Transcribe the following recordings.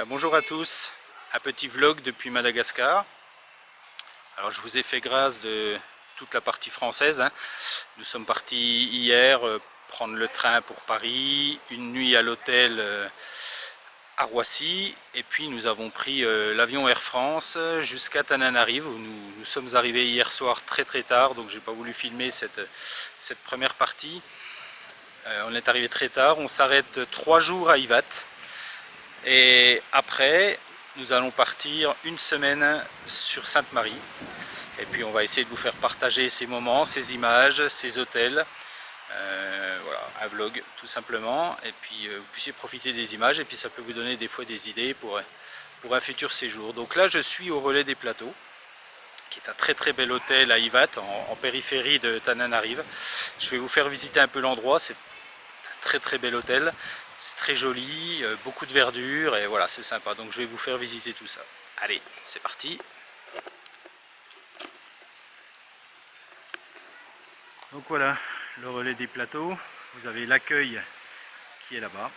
Bonjour à tous, un petit vlog depuis Madagascar. Alors je vous ai fait grâce de toute la partie française. Nous sommes partis hier prendre le train pour Paris, une nuit à l'hôtel à Roissy, et puis nous avons pris l'avion Air France jusqu'à Tananarive où nous sommes arrivés hier soir très tard, donc j'ai pas voulu filmer cette première partie. On est arrivé très tard, on s'arrête 3 jours à Ivat. Et après, nous allons partir une semaine sur Sainte-Marie. Et puis on va essayer de vous faire partager ces moments, ces images, ces hôtels. Voilà, un vlog tout simplement. Et puis vous puissiez profiter des images et puis ça peut vous donner des fois des idées pour un futur séjour. Donc là je suis au Relais des Plateaux, qui est un très bel hôtel à Ivat, en périphérie de Tananarive. Je vais vous faire visiter un peu l'endroit, c'est un très bel hôtel. C'est très joli, beaucoup de verdure et voilà, c'est sympa. Donc je vais vous faire visiter tout ça. Allez, c'est parti. Donc voilà, le Relais des Plateaux. Vous avez l'accueil qui est là-bas.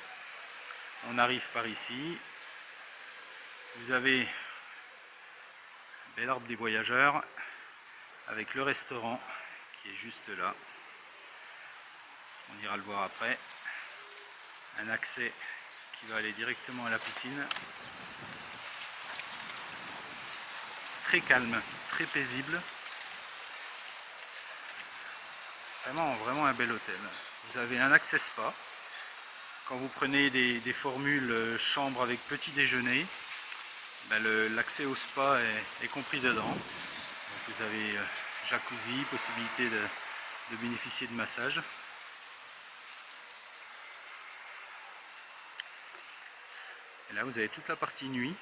On arrive par ici. Vous avez un bel arbre des voyageurs avec le restaurant qui est juste là. On ira le voir après. Un accès qui va aller directement à la piscine. C'est très calme, très paisible. Vraiment un bel hôtel. Vous avez un accès spa. Quand vous prenez des formules chambre avec petit déjeuner, ben l'accès au spa est compris dedans. Donc vous avez jacuzzi, possibilité de bénéficier de massage. Et là vous avez toute la partie nuit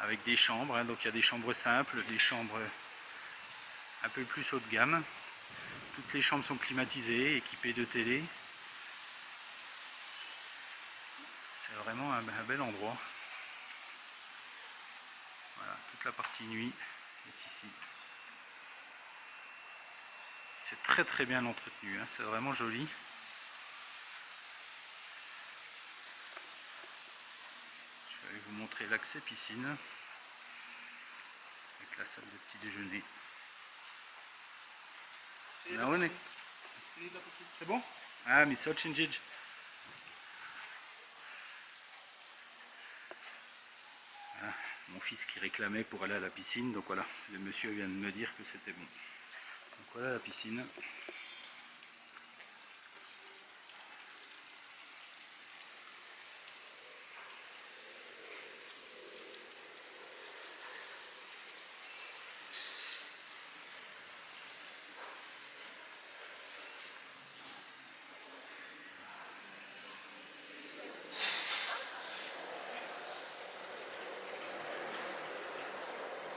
avec des chambres, donc il y a des chambres simples, des chambres un peu plus haut de gamme. Toutes les chambres sont climatisées, équipées de télé. C'est vraiment un bel endroit. Voilà, toute la partie nuit est ici. C'est très bien entretenu, c'est vraiment joli. Je vais vous montrer l'accès piscine avec la salle de petit déjeuner. C'est bon? Ah, mais c'est Chinjij. Ah, mon fils qui réclamait pour aller à la piscine, donc voilà, le monsieur vient de me dire que c'était bon. Donc voilà la piscine.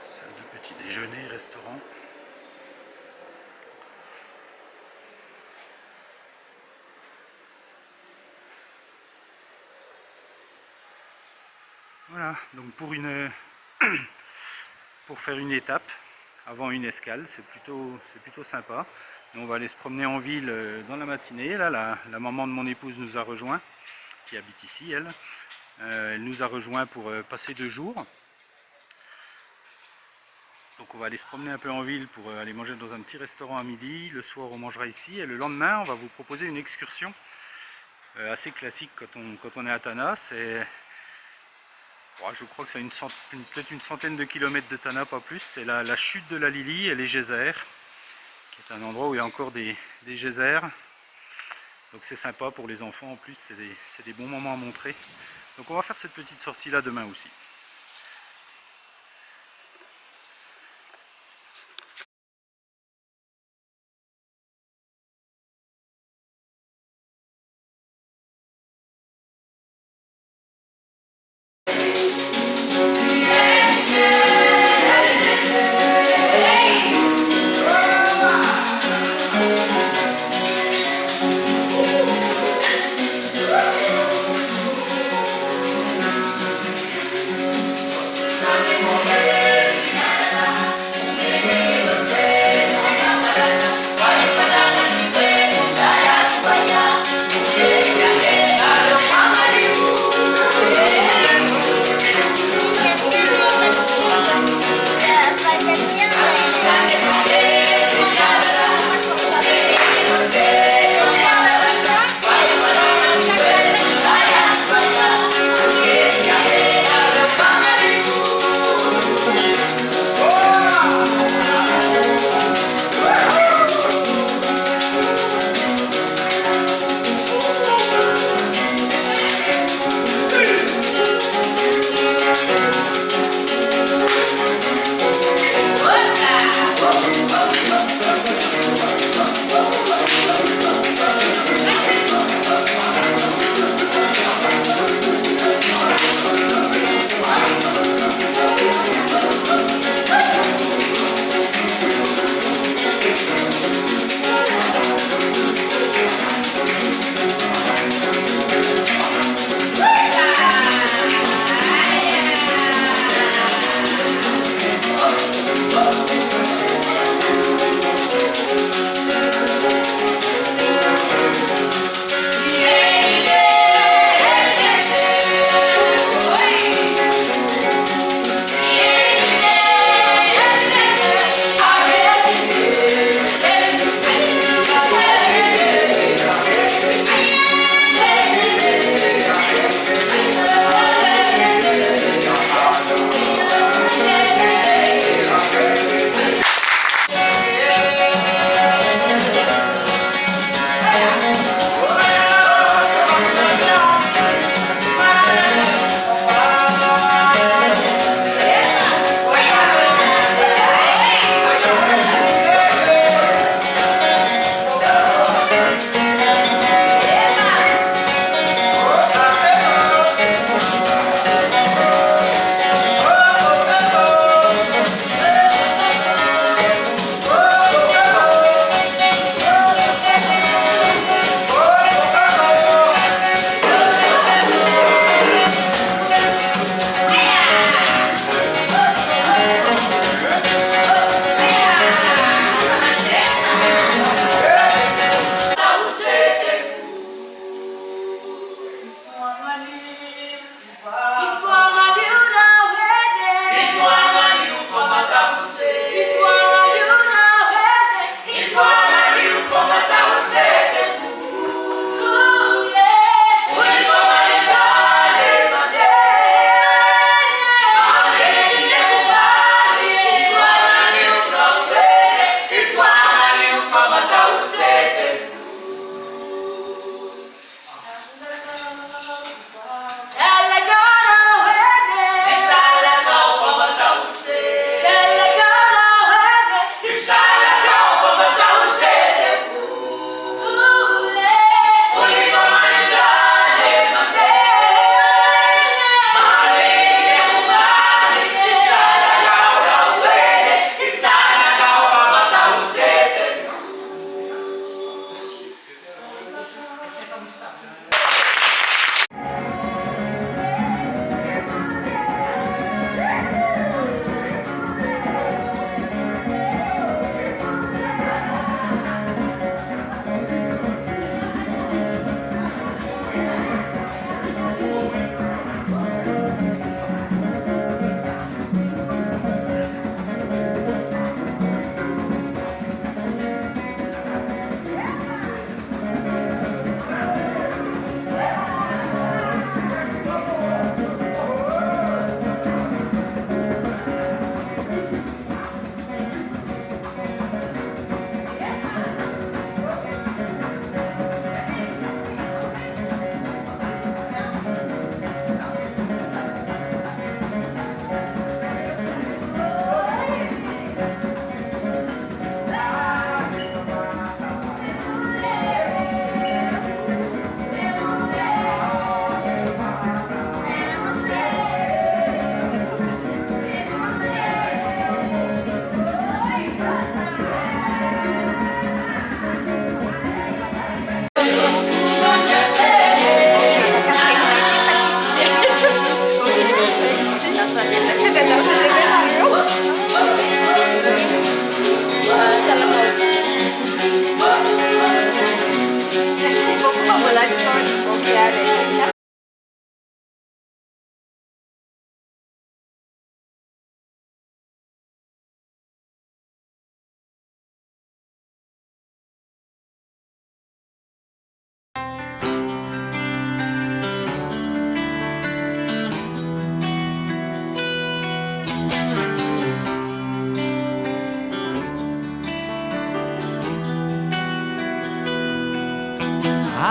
Salle de petit déjeuner, restaurant. Voilà, donc pour faire une étape avant une escale, c'est plutôt sympa. Et on va aller se promener en ville dans la matinée. Là, la maman de mon épouse nous a rejoint, qui habite ici, elle. Elle nous a rejoint pour passer 2 jours. Donc on va aller se promener un peu en ville pour aller manger dans un petit restaurant à midi. Le soir on mangera ici et le lendemain on va vous proposer une excursion assez classique quand on est à Tana. C'est, je crois que c'est peut-être une centaine de kilomètres de Tana, pas plus. C'est la chute de la Lili et les geysers, qui est un endroit où il y a encore des geysers. Donc c'est sympa pour les enfants en plus, c'est des bons moments à montrer. Donc on va faire cette petite sortie là demain aussi.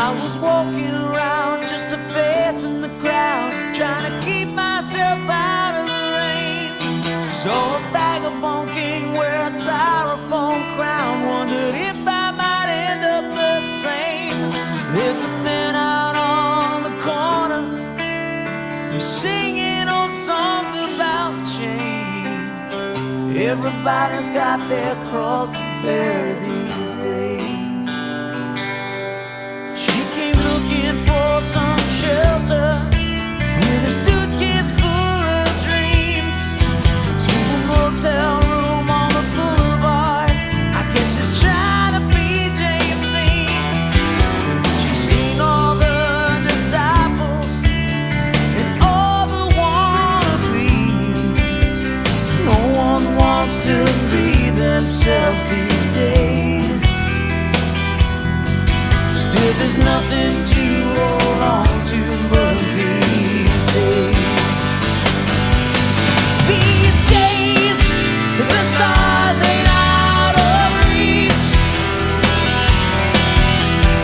I was walking around just a face in the crowd, trying to keep myself out of the rain. Saw a vagabond king wear a styrofoam crown, wondered if I might end up the same. There's a man out on the corner, he's singing old songs about change. Everybody's got their cross to bear these days. She came looking for some shelter with a suitcase full of dreams, to a motel room on the boulevard. I guess she's trying to be James Dean. She's seen all the disciples and all the wannabes. No one wants to be themselves these days. Still there's nothing to hold on to but these days. These days, the stars ain't out of reach.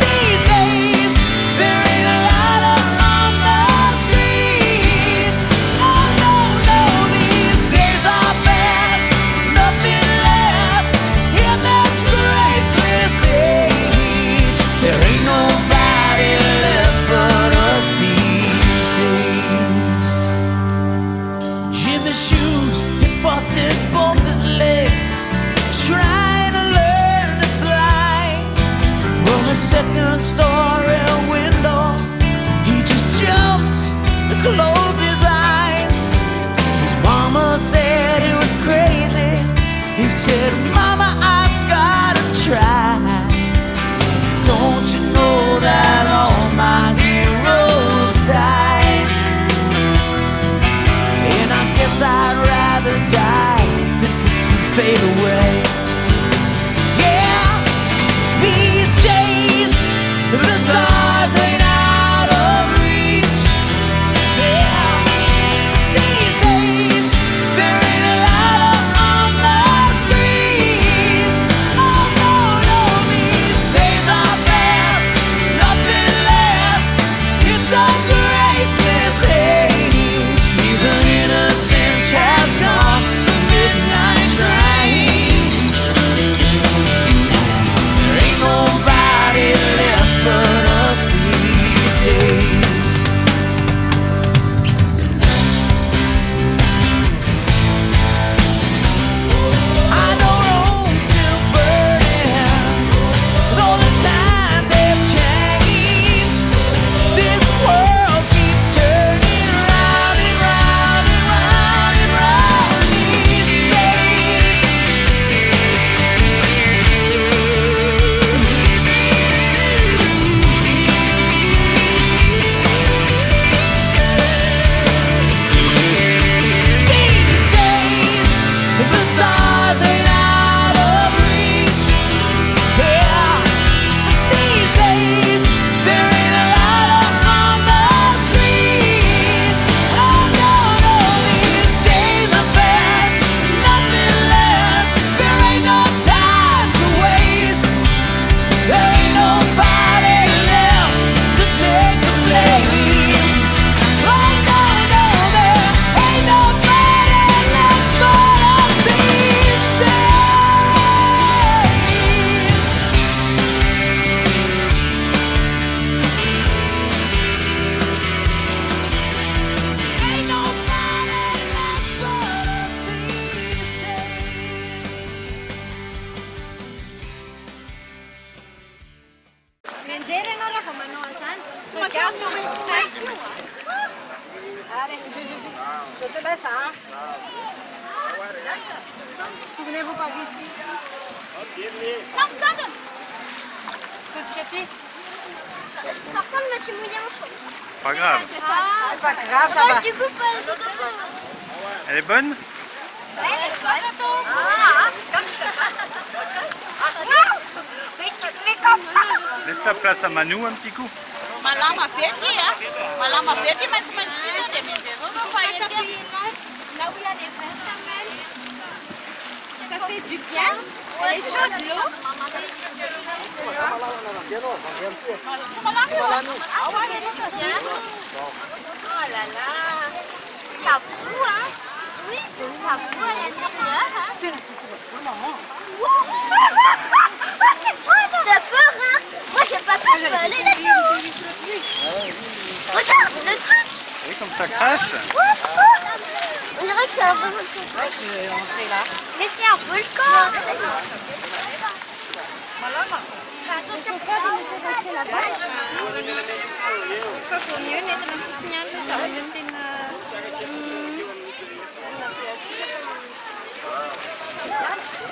These days, there ain't a light up on the streets. Oh no, no, these days are fast, nothing lasts in this graceless age. There ain't nobody left but us these days. Jimmy's shoes, he busted both his legs, trying to learn to fly. From a second story window, he just jumped and closed his eyes. His mama said he was crazy. He said, Mama, I've gotta try. Don't you know that all my heroes died? And I guess I'd rather die than fade away. Yeah, these days the stars ain't out of reach. Yeah, these days there ain't a light up on the streets. Oh no, no, these days are fast, nothing lasts. It's a graceless age. Even innocence has gone midnight train. There ain't nobody left but us these days. I know Rome's still burning, though the times have changed. This world keeps turning round and round and round and round each days. These days, the stars ain't out of reach. Yeah, these days, there ain't a light up on the streets. Oh no, no, these days are fast, nothing lasts. There ain't no time to waste. There ain't nobody left to take the blame. Oh no, no, there ain't nobody left but us these days. Ain't nobody left but us these days. Menziere non la fanno a San. Ma che altro Tutte le fa? Voulez-vous pas ici? Par contre, je me suis mouillée en chaud. Pas grave. C'est pas grave, ça va. Du coup, pas de dodo. Elle est bonne? Ouais, Laisse la place à Manu un petit coup. Malama peti, hein? Malama peti, mais tu m'as dit de me On va s'appuyer là où il y a des verres quand même. Ça fait du bien. Elle est chaude l'eau. Oh là là. Ça boue, hein? Oui, ça boue à l'intérieur, hein? Wow. C'est froid, t'as peur, hein? Moi, j'ai pas peur, je peux aller là-dedans. Regarde, le truc. Oui, comme ça crache. On dirait que c'est un volcan. Mais c'est un volcan.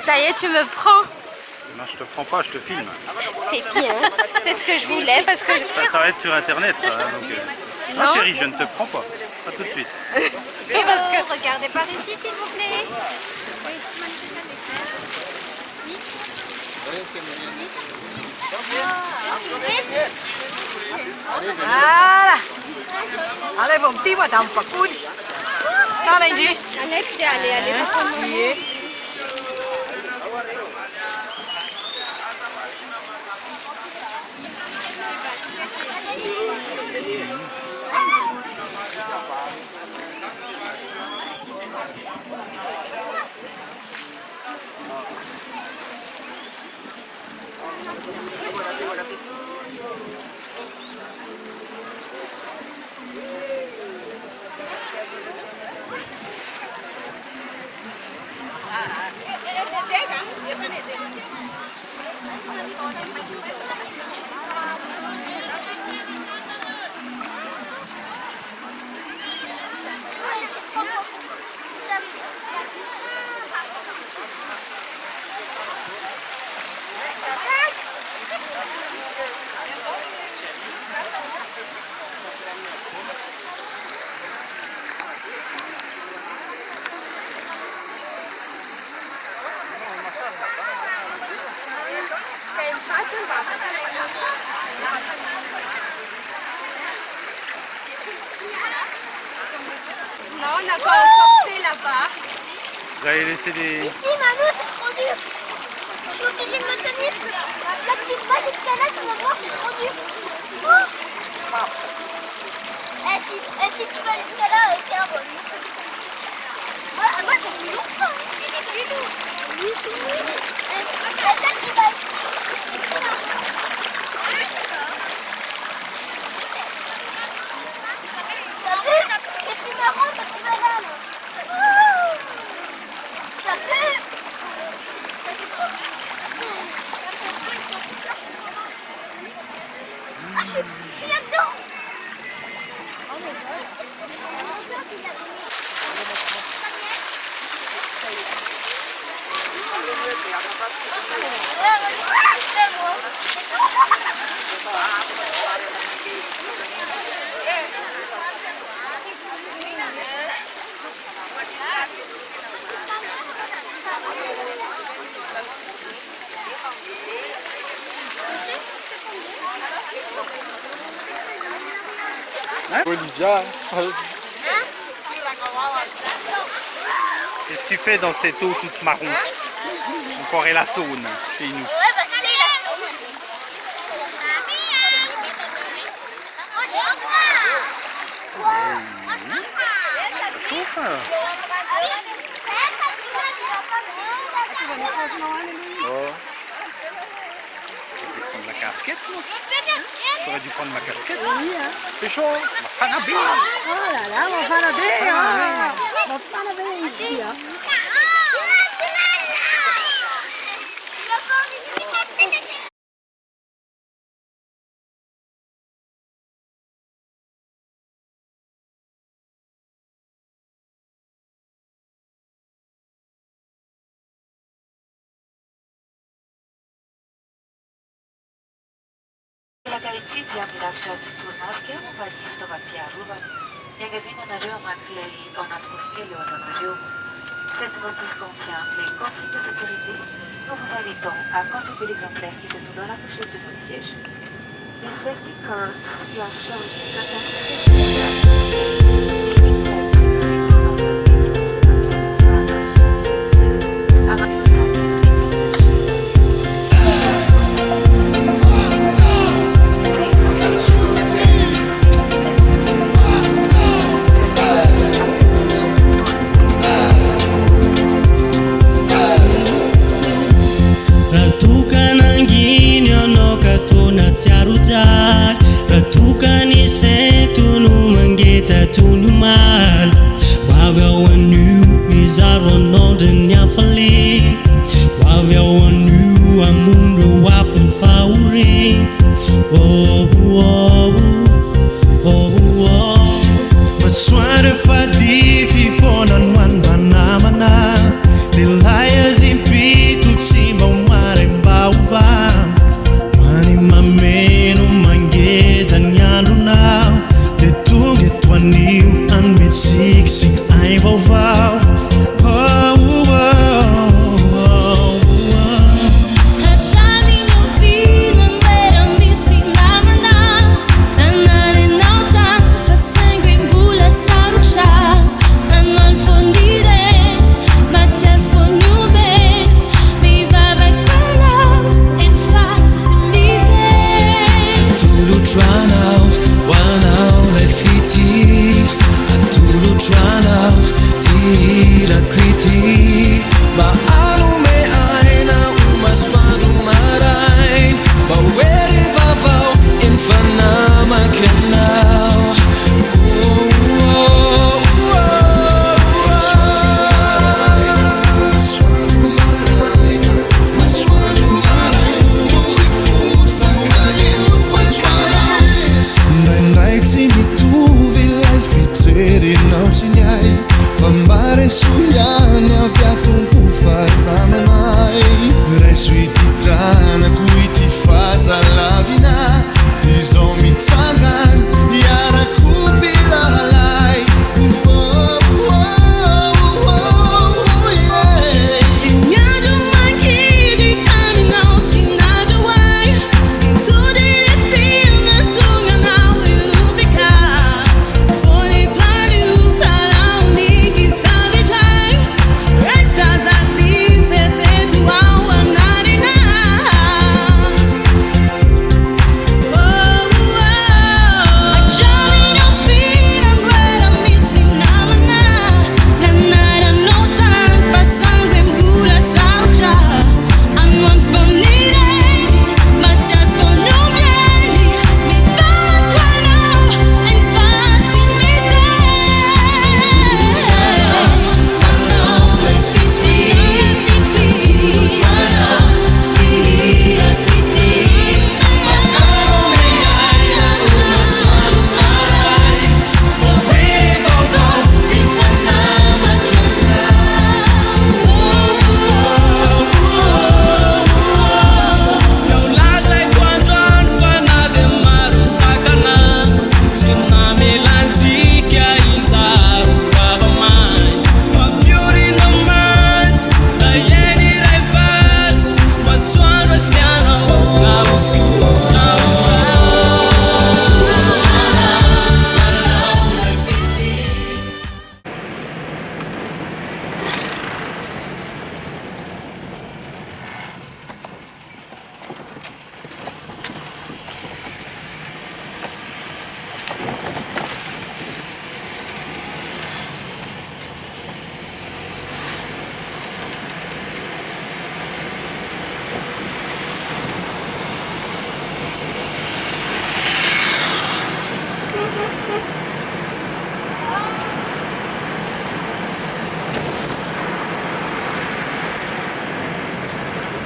Ça y est, tu me prends. Non, je te prends pas, je te filme. C'est bien. C'est ce que je voulais parce que Ça va être sur internet, ça. Donc, non, chérie, je ne te prends pas. Pas tout de suite. parce que regardez par ici, s'il vous plaît. Voilà. Allez, mon petit, moi, dans pas cool. Ça, Lenji. Alex, allez. Non, on n'a pas encore fait là-bas. Vous allez laisser des... Ici, Manu, c'est trop dur. Je suis obligée de me tenir. Là, tu vas jusqu'à là, tu vas voir, c'est trop dur. Si tu vas jusqu'à là, c'est un boss. Moi, c'est plus lourd que ça. Il est plus lourd. Oui, c'est lourd. Là, tu vas ici. T'as vu? C'est plus marrant que tu vas là. T'as vu? Ah, je suis là-dedans. Olivia, Qu'est-ce que tu fais dans cette eau toute marron? Encore et la saune chez nous. Ouais, bah c'est la sauce. Ça chauffe, hein? Oh. J'aurais dû prendre la casquette, moi. J'aurais dû prendre ma casquette. Oui, hein. C'est chaud. Ma fanabé. Oh là là, mon fanabé, hein. Mon fanabé, ici, hein. Tahiti dia mirakitra ny toromasika mampany fitaovam-piarovana. Niangaviana nareo makilay ao anaty postely eo anareo. Cette notice contient les consignes de sécurité. Nous vous invitons à consulter l'exemplaire qui se trouve dans la pochette de votre siège. Les safety cards you are showing certains mundo wafun fauri. Oh, oh, oh, oh. Maswara fadifi fonan wan banamana. The liars in pitu chimba umare mbauva. Mani mameno mangeta nyandu now. The two get one new and mid 6 I vow.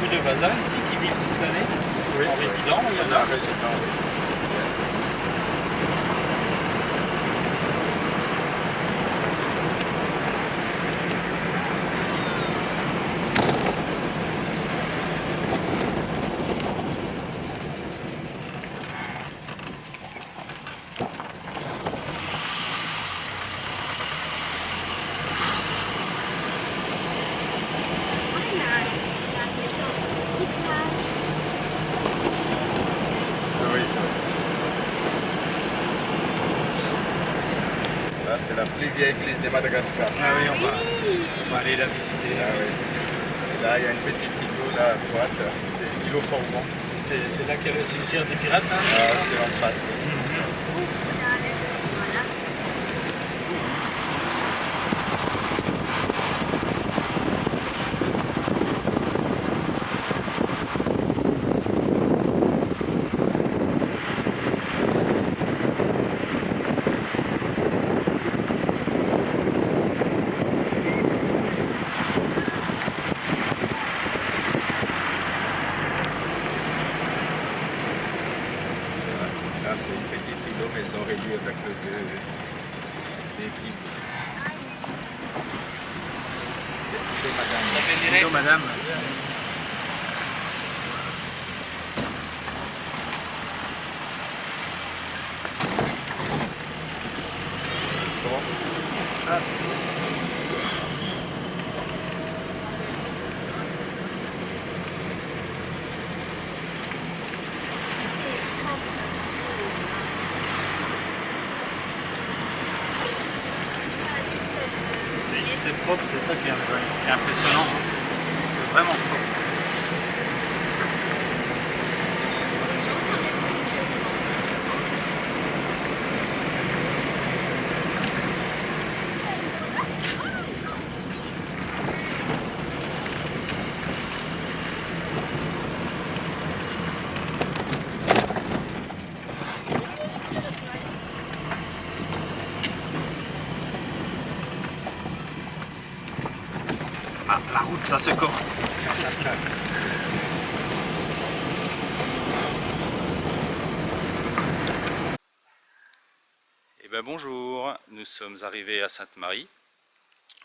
De Vasa ici qui vivent toute l'année, oui. En résident, il y en a. En résident, oui. Là, c'est la plus vieille église de Madagascar. Ah oui, on va aller la visiter. Ah oui. Et là, il y a une petite îlot là à droite, c'est l'îlot Forvent. C'est là qu'il y a le cimetière des pirates. Hein. Ah, c'est en face. C'est beau. c'est une petite îlot, mais ils ont relié avec des petits bouts. Bonjour madame. Ah, c'est bon. C'est propre, c'est ça qui est impressionnant. C'est vraiment propre. Ah, la route, ça se corse. Eh bien bonjour, nous sommes arrivés à Sainte-Marie.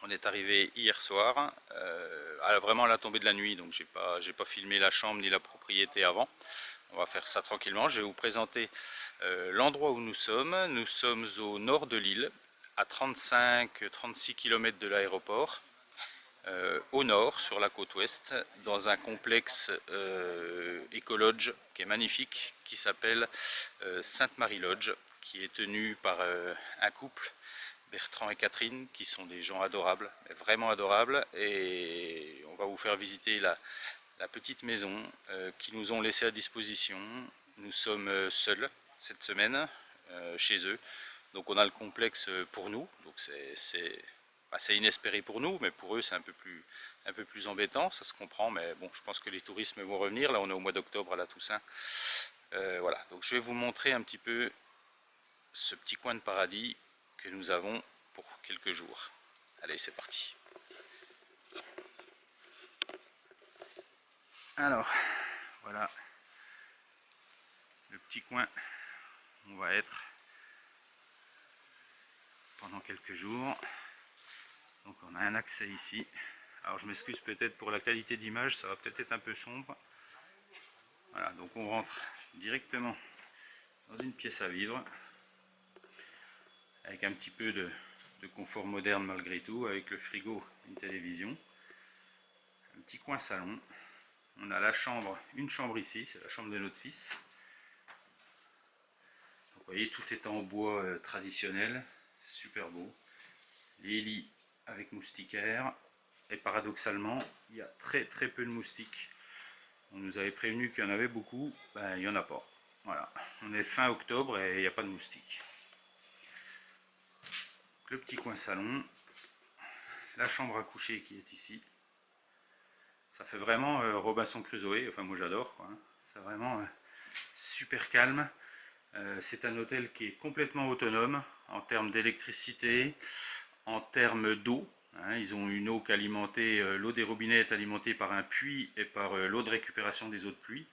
On est arrivé hier soir, vraiment à la tombée de la nuit, donc j'ai pas filmé la chambre ni la propriété avant. On va faire ça tranquillement. Je vais vous présenter l'endroit où nous sommes. Nous sommes au nord de l'île, à 35-36 km de l'aéroport. Au nord, sur la côte ouest, dans un complexe éco-lodge qui est magnifique, qui s'appelle Sainte-Marie Lodge, qui est tenu par un couple, Bertrand et Catherine, qui sont des gens adorables, vraiment adorables, et on va vous faire visiter la petite maison qu'ils nous ont laissée à disposition. Nous sommes seuls cette semaine chez eux, donc on a le complexe pour nous, donc c'est inespéré pour nous, mais pour eux c'est un peu plus embêtant, ça se comprend, mais bon, je pense que les touristes vont revenir. Là on est au mois d'octobre à la Toussaint. Voilà, donc je vais vous montrer un petit peu ce petit coin de paradis que nous avons pour quelques jours. Allez, c'est parti. Alors, voilà le petit coin où on va être pendant quelques jours. Donc on a un accès ici. Alors je m'excuse peut-être pour la qualité d'image, ça va peut-être être un peu sombre. Voilà, donc on rentre directement dans une pièce à vivre, avec un petit peu de confort moderne malgré tout, avec le frigo, une télévision, un petit coin salon. On a la chambre, une chambre ici, c'est la chambre de notre fils. Donc, vous voyez, tout est en bois traditionnel, super beau. Les lits avec moustiquaire, et paradoxalement il y a très peu de moustiques. On nous avait prévenu qu'il y en avait beaucoup, ben, il n'y en a pas. Voilà, on est fin octobre et il n'y a pas de moustiques. Le petit coin salon, la chambre à coucher qui est ici. Ça fait vraiment Robinson Crusoe, enfin moi j'adore, quoi. C'est vraiment super calme. C'est un hôtel qui est complètement autonome en termes d'électricité, en termes d'eau. Ils ont une eau qui alimentée, l'eau des robinets est alimentée par un puits et par l'eau de récupération des eaux de pluie.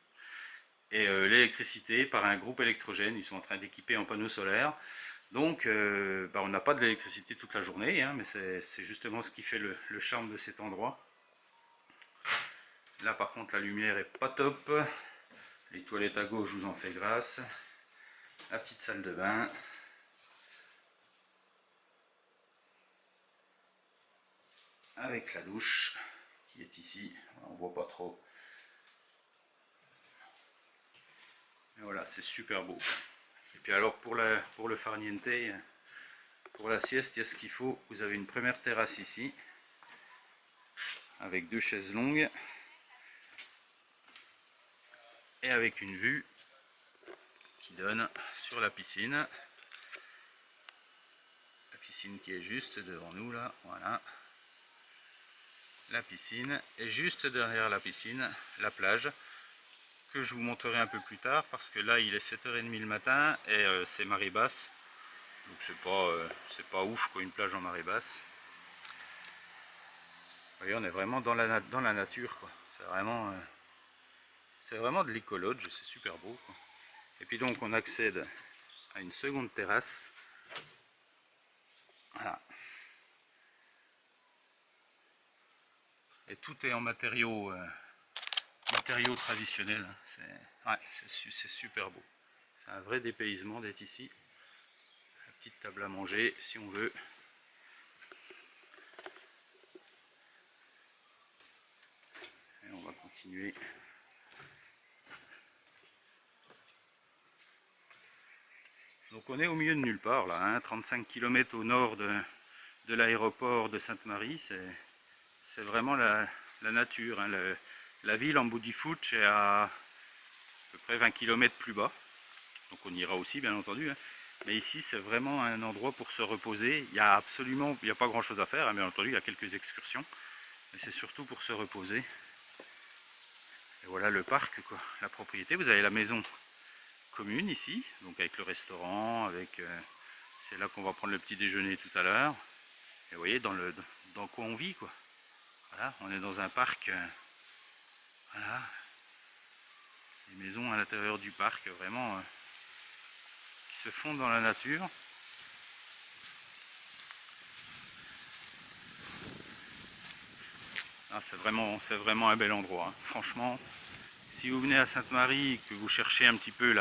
Et l'électricité par un groupe électrogène, ils sont en train d'équiper en panneaux solaires. Donc on n'a pas de l'électricité toute la journée, mais c'est justement ce qui fait le charme de cet endroit. Là par contre la lumière est pas top. Les toilettes à gauche, je vous en fais grâce. La petite salle de bain. Avec la douche qui est ici, on voit pas trop. Mais voilà, c'est super beau. Et puis alors pour le farniente, pour la sieste, il y a ce qu'il faut. Vous avez une première terrasse ici, avec 2 chaises longues, et avec une vue qui donne sur la piscine. La piscine qui est juste devant nous là, voilà. La piscine, et juste derrière la piscine, la plage, que je vous montrerai un peu plus tard, parce que là il est 7h30 le matin, et c'est marée basse, donc c'est pas ouf quoi, une plage en marée basse. Vous voyez, on est vraiment dans la nature, quoi. C'est vraiment de l'éco-lodge, c'est super beau, quoi. Et puis donc on accède à une seconde terrasse. Voilà. Et tout est en matériaux traditionnels. C'est super beau. C'est un vrai dépaysement d'être ici. La petite table à manger si on veut. Et on va continuer. Donc on est au milieu de nulle part là, hein, 35 km au nord de l'aéroport de Sainte-Marie. C'est vraiment la nature. Hein. La ville en Boudi-Fouche est à peu près 20 km plus bas. Donc on ira aussi bien entendu. Hein. Mais ici c'est vraiment un endroit pour se reposer. Il n'y a pas grand chose à faire, hein, bien entendu, il y a quelques excursions. Mais c'est surtout pour se reposer. Et voilà le parc, quoi, la propriété. Vous avez la maison commune ici, donc avec le restaurant, c'est là qu'on va prendre le petit déjeuner tout à l'heure. Et vous voyez dans quoi on vit, quoi. Voilà, on est dans un parc. Voilà. Les maisons à l'intérieur du parc, vraiment qui se fondent dans la nature. Ah, c'est vraiment un bel endroit. Hein. Franchement, si vous venez à Sainte-Marie et que vous cherchez un petit peu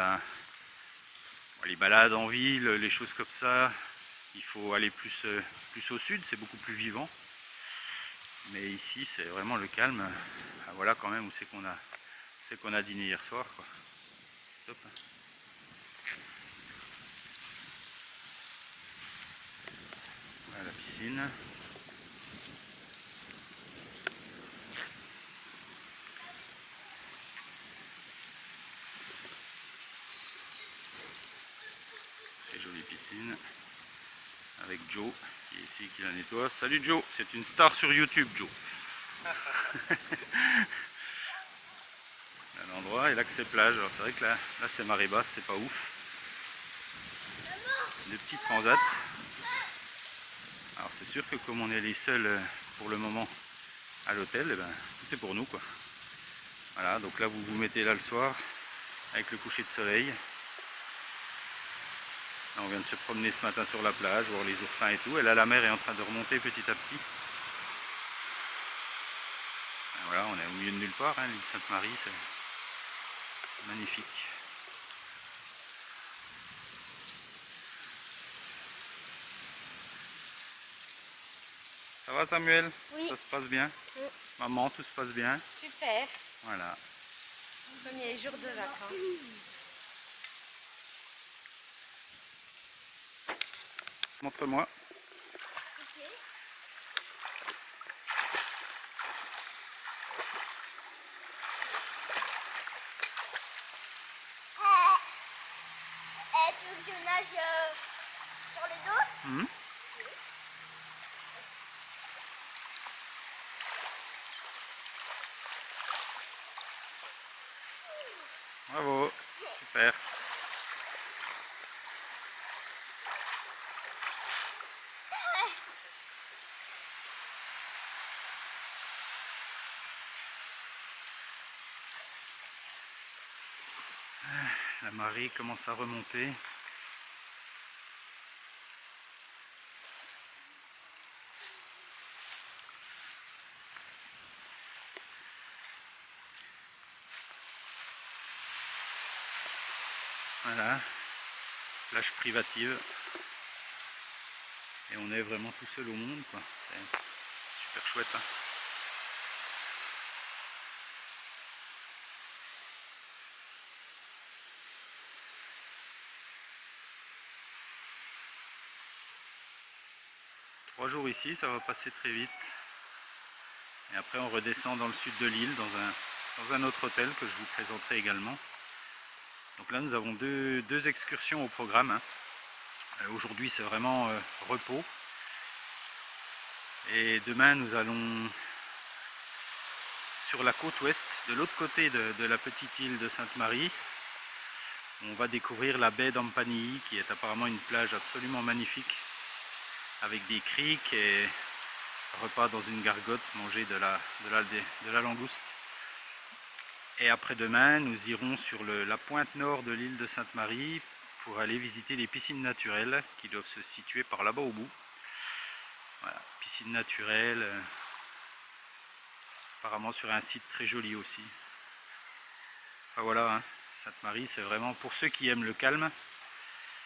les balades en ville, les choses comme ça, il faut aller plus au sud, c'est beaucoup plus vivant. Mais ici, c'est vraiment le calme. Ah, voilà quand même où c'est qu'on a dîné hier soir. C'est top. Hein. Voilà la piscine. Très jolie piscine. Avec Joe qui est ici, qui la nettoie. Salut Joe, c'est une star sur YouTube, Joe. L'endroit et là que c'est plage. Alors c'est vrai que là c'est marée basse, c'est pas ouf. Des petits transats. Alors c'est sûr que comme on est les seuls pour le moment à l'hôtel, eh ben, tout est pour nous, quoi. Voilà, donc là vous vous mettez là le soir avec le coucher de soleil. Là, on vient de se promener ce matin sur la plage, voir les oursins et tout. Et là la mer est en train de remonter petit à petit. Et voilà, on est au milieu de nulle part, hein, l'île Sainte-Marie, c'est magnifique. Ça va Samuel? Oui. Ça se passe bien? Oui. Maman, tout se passe bien? Super. Voilà. Premier jour de vacances. Montre-moi. Tu veux que je nage sur le dos? Bravo, super. La marée commence à remonter. Voilà, plage privative. Et on est vraiment tout seul au monde, quoi. C'est super chouette. Hein. Trois jours ici, ça va passer très vite. Et après on redescend dans le sud de l'île, dans un autre hôtel que je vous présenterai également. Donc là nous avons deux excursions au programme. Hein. Aujourd'hui c'est vraiment repos. Et demain nous allons sur la côte ouest, de l'autre côté de la petite île de Sainte-Marie. On va découvrir la baie d'Ampanilly qui est apparemment une plage absolument magnifique. Avec des criques et repas dans une gargote, manger de la langouste. Et après-demain, nous irons sur la pointe nord de l'île de Sainte-Marie pour aller visiter les piscines naturelles qui doivent se situer par là-bas au bout. Voilà, piscine naturelle, apparemment sur un site très joli aussi. Enfin voilà, hein, Sainte-Marie, c'est vraiment pour ceux qui aiment le calme.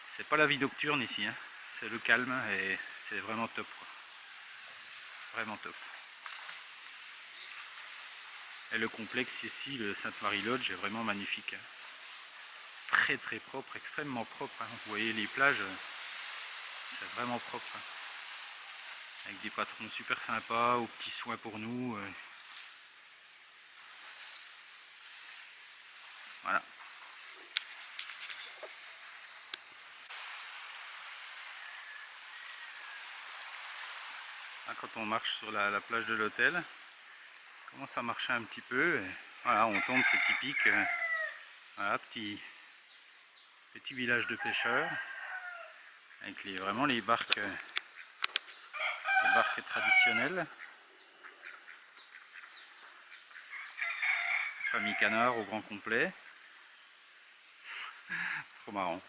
C'est pas la vie nocturne ici, hein, c'est le calme et c'est vraiment top, quoi. Vraiment top. Et le complexe ici, le Sainte-Marie Lodge, est vraiment magnifique. Hein. Très très propre, extrêmement propre. Hein. Vous voyez les plages, c'est vraiment propre. Hein. Avec des patrons super sympas, aux petits soins pour nous. Voilà. Là, quand on marche sur la plage de l'hôtel, on commence à marcher un petit peu. Et voilà, on tombe, c'est typique. Voilà, petit village de pêcheurs. Avec vraiment les barques traditionnelles. Famille canard au grand complet. Trop marrant.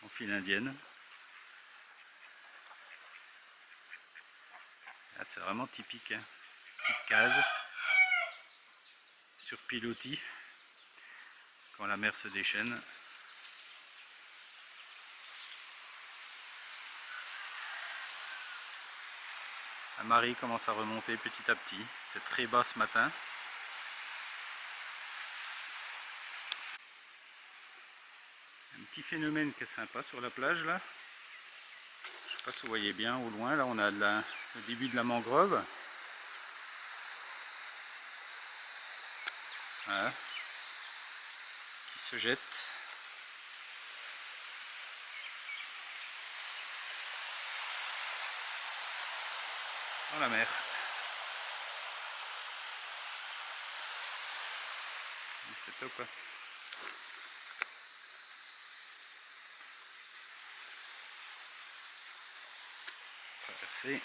En file indienne. C'est vraiment typique. Hein. Petite case. Sur pilotis. Quand la mer se déchaîne. La marée commence à remonter petit à petit. C'était très bas ce matin. Un petit phénomène qui est sympa sur la plage là. Je ne sais pas si vous voyez bien au loin. Là on a le début de la mangrove. Voilà. Qui se jette. Dans la mer. C'est top. Hein. Traverser.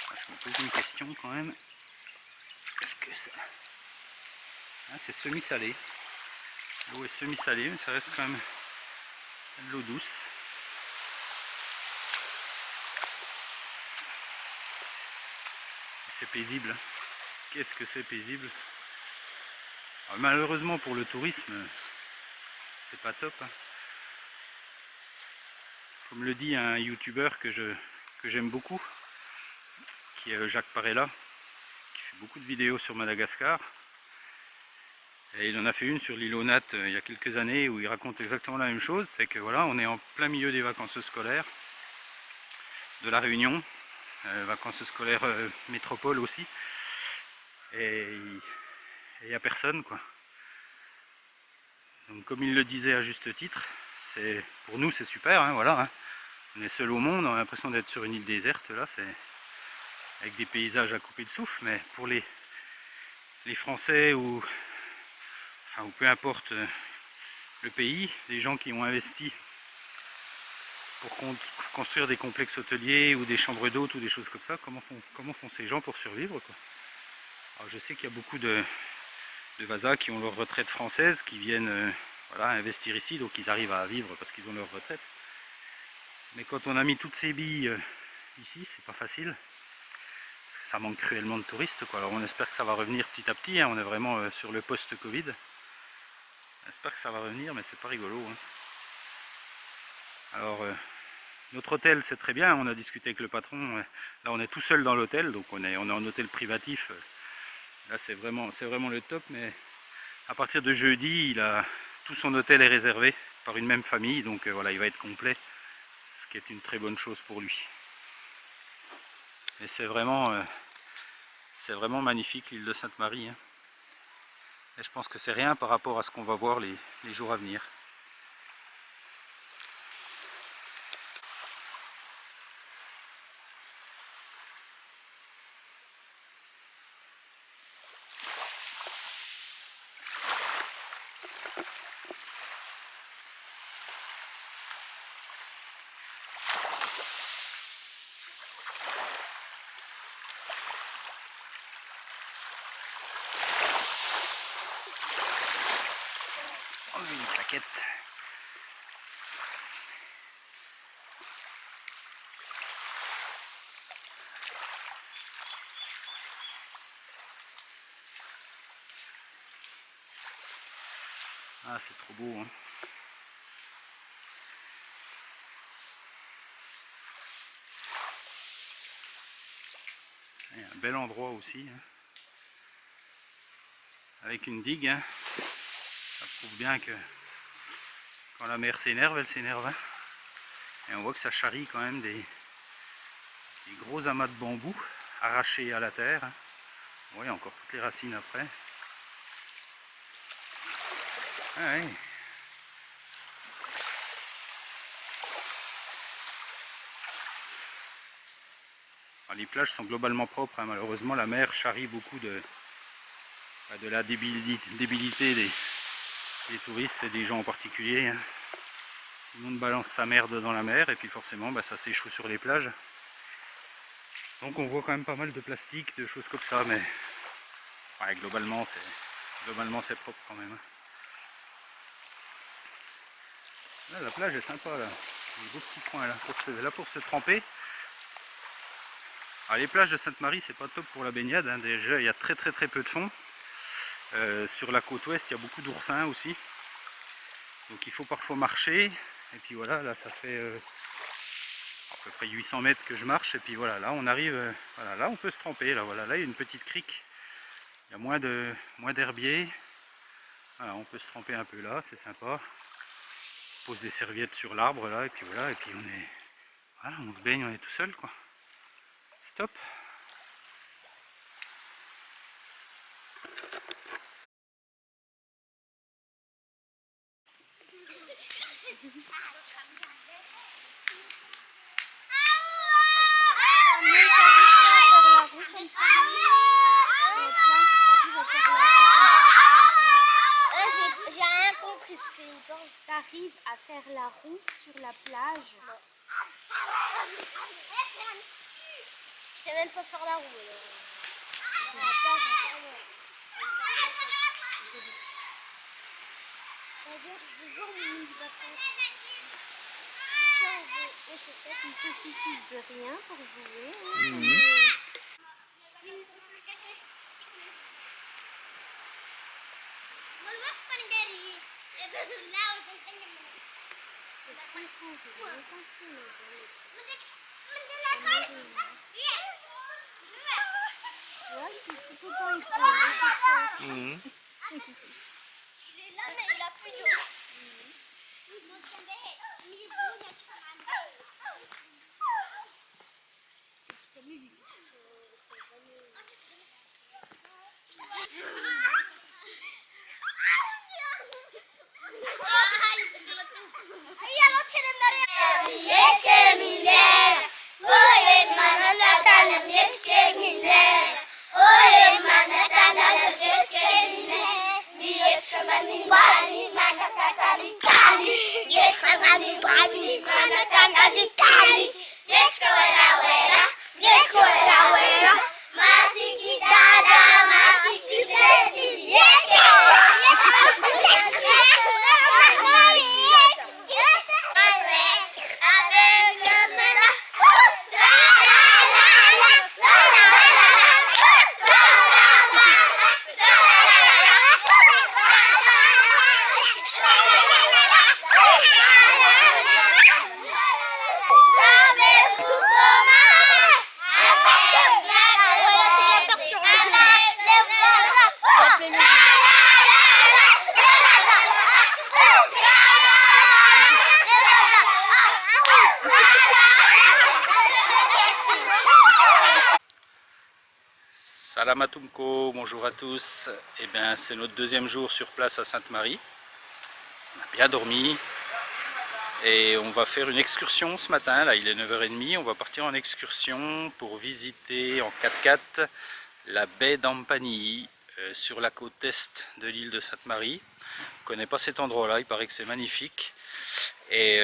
Je me pose une question quand même. Est-ce que ça... Ah, c'est semi-salé. L'eau est semi-salée, mais ça reste quand même de l'eau douce. C'est paisible. Qu'est-ce que c'est paisible. Alors, malheureusement pour le tourisme, c'est pas top. Hein. Comme le dit un youtubeur que j'aime beaucoup, qui est Jacques Parella, qui fait beaucoup de vidéos sur Madagascar. Et il en a fait une sur l'île aux Nattes il y a quelques années où il raconte exactement la même chose. C'est que voilà, on est en plein milieu des vacances scolaires de la Réunion. Vacances scolaires métropole aussi, et il n'y a personne, quoi. Donc comme il le disait à juste titre, pour nous c'est super, hein, voilà, hein. On est seul au monde, on a l'impression d'être sur une île déserte là, c'est avec des paysages à couper le souffle, mais pour les Français ou peu importe le pays, les gens qui ont investi pour construire des complexes hôteliers ou des chambres d'hôtes ou des choses comme ça, comment font ces gens pour survivre, quoi. Alors je sais qu'il y a beaucoup de Vasas qui ont leur retraite française, qui viennent voilà, investir ici, donc ils arrivent à vivre parce qu'ils ont leur retraite. Mais quand on a mis toutes ces billes ici, c'est pas facile, parce que ça manque cruellement de touristes, quoi. Alors on espère que ça va revenir petit à petit, hein. On est vraiment sur le post-Covid. On espère que ça va revenir, mais c'est pas rigolo, hein. Alors notre hôtel c'est très bien, on a discuté avec le patron, là on est tout seul dans l'hôtel, donc on est en hôtel privatif, là c'est vraiment le top, mais à partir de jeudi, tout son hôtel est réservé par une même famille, donc voilà, il va être complet, ce qui est une très bonne chose pour lui. Et c'est vraiment magnifique l'île de Sainte-Marie, hein. Et je pense que c'est rien par rapport à ce qu'on va voir les jours à venir. enlever une plaquette. Ah, c'est trop beau, hein. Il y a un bel endroit aussi, hein. Avec une digue, hein. Ça prouve bien que quand la mer s'énerve, elle s'énerve, hein. Et on voit que ça charrie quand même des gros amas de bambou arrachés à la terre, hein. Vous voyez encore toutes les racines après. Ah ouais. Alors, les plages sont globalement propres, hein. Malheureusement la mer charrie beaucoup de la débilité des touristes et des gens en particulier, hein. Tout le monde balance sa merde dans la mer et puis forcément ça s'échoue sur les plages. Donc on voit quand même pas mal de plastique, de choses comme ça, mais ouais, globalement c'est propre quand même, hein. Là, la plage est sympa, là. Des beaux petits coins là pour se tremper. Alors, les plages de Sainte-Marie, c'est pas top pour la baignade, hein. Déjà il y a très peu de fond. Sur la côte ouest il y a beaucoup d'oursins aussi, donc il faut parfois marcher. Et puis voilà, là ça fait à peu près 800 mètres que je marche, et puis voilà, là on arrive, voilà, là on peut se tremper, là voilà, là il y a une petite crique, il y a moins d'herbier, voilà, on peut se tremper un peu là, c'est sympa. On pose des serviettes sur l'arbre là, et puis voilà, et puis voilà, on se baigne, on est tout seul quoi. Stop. J'ai rien compris parce qu'il pense. T'arrives à faire la roue sur la plage? Non. Je sais même pas faire la roue. Sur la plage, c'est-à-dire, je veux mon mini-bassin. Tiens, je peux faire. Il se suffit de rien pour jouer. Ouais, c'est tout le temps il prend. Il est là, mais il a plus d'eau. C'est musique. C'est vraiment... Salam Atumko, bonjour à tous. Eh bien, c'est notre deuxième jour sur place à Sainte-Marie. On a bien dormi et on va faire une excursion ce matin. Là, il est 9h30. On va partir en excursion pour visiter en 4x4 la baie d'Ampagny sur la côte est de l'île de Sainte-Marie. Je ne connais pas cet endroit-là, il paraît que c'est magnifique. Et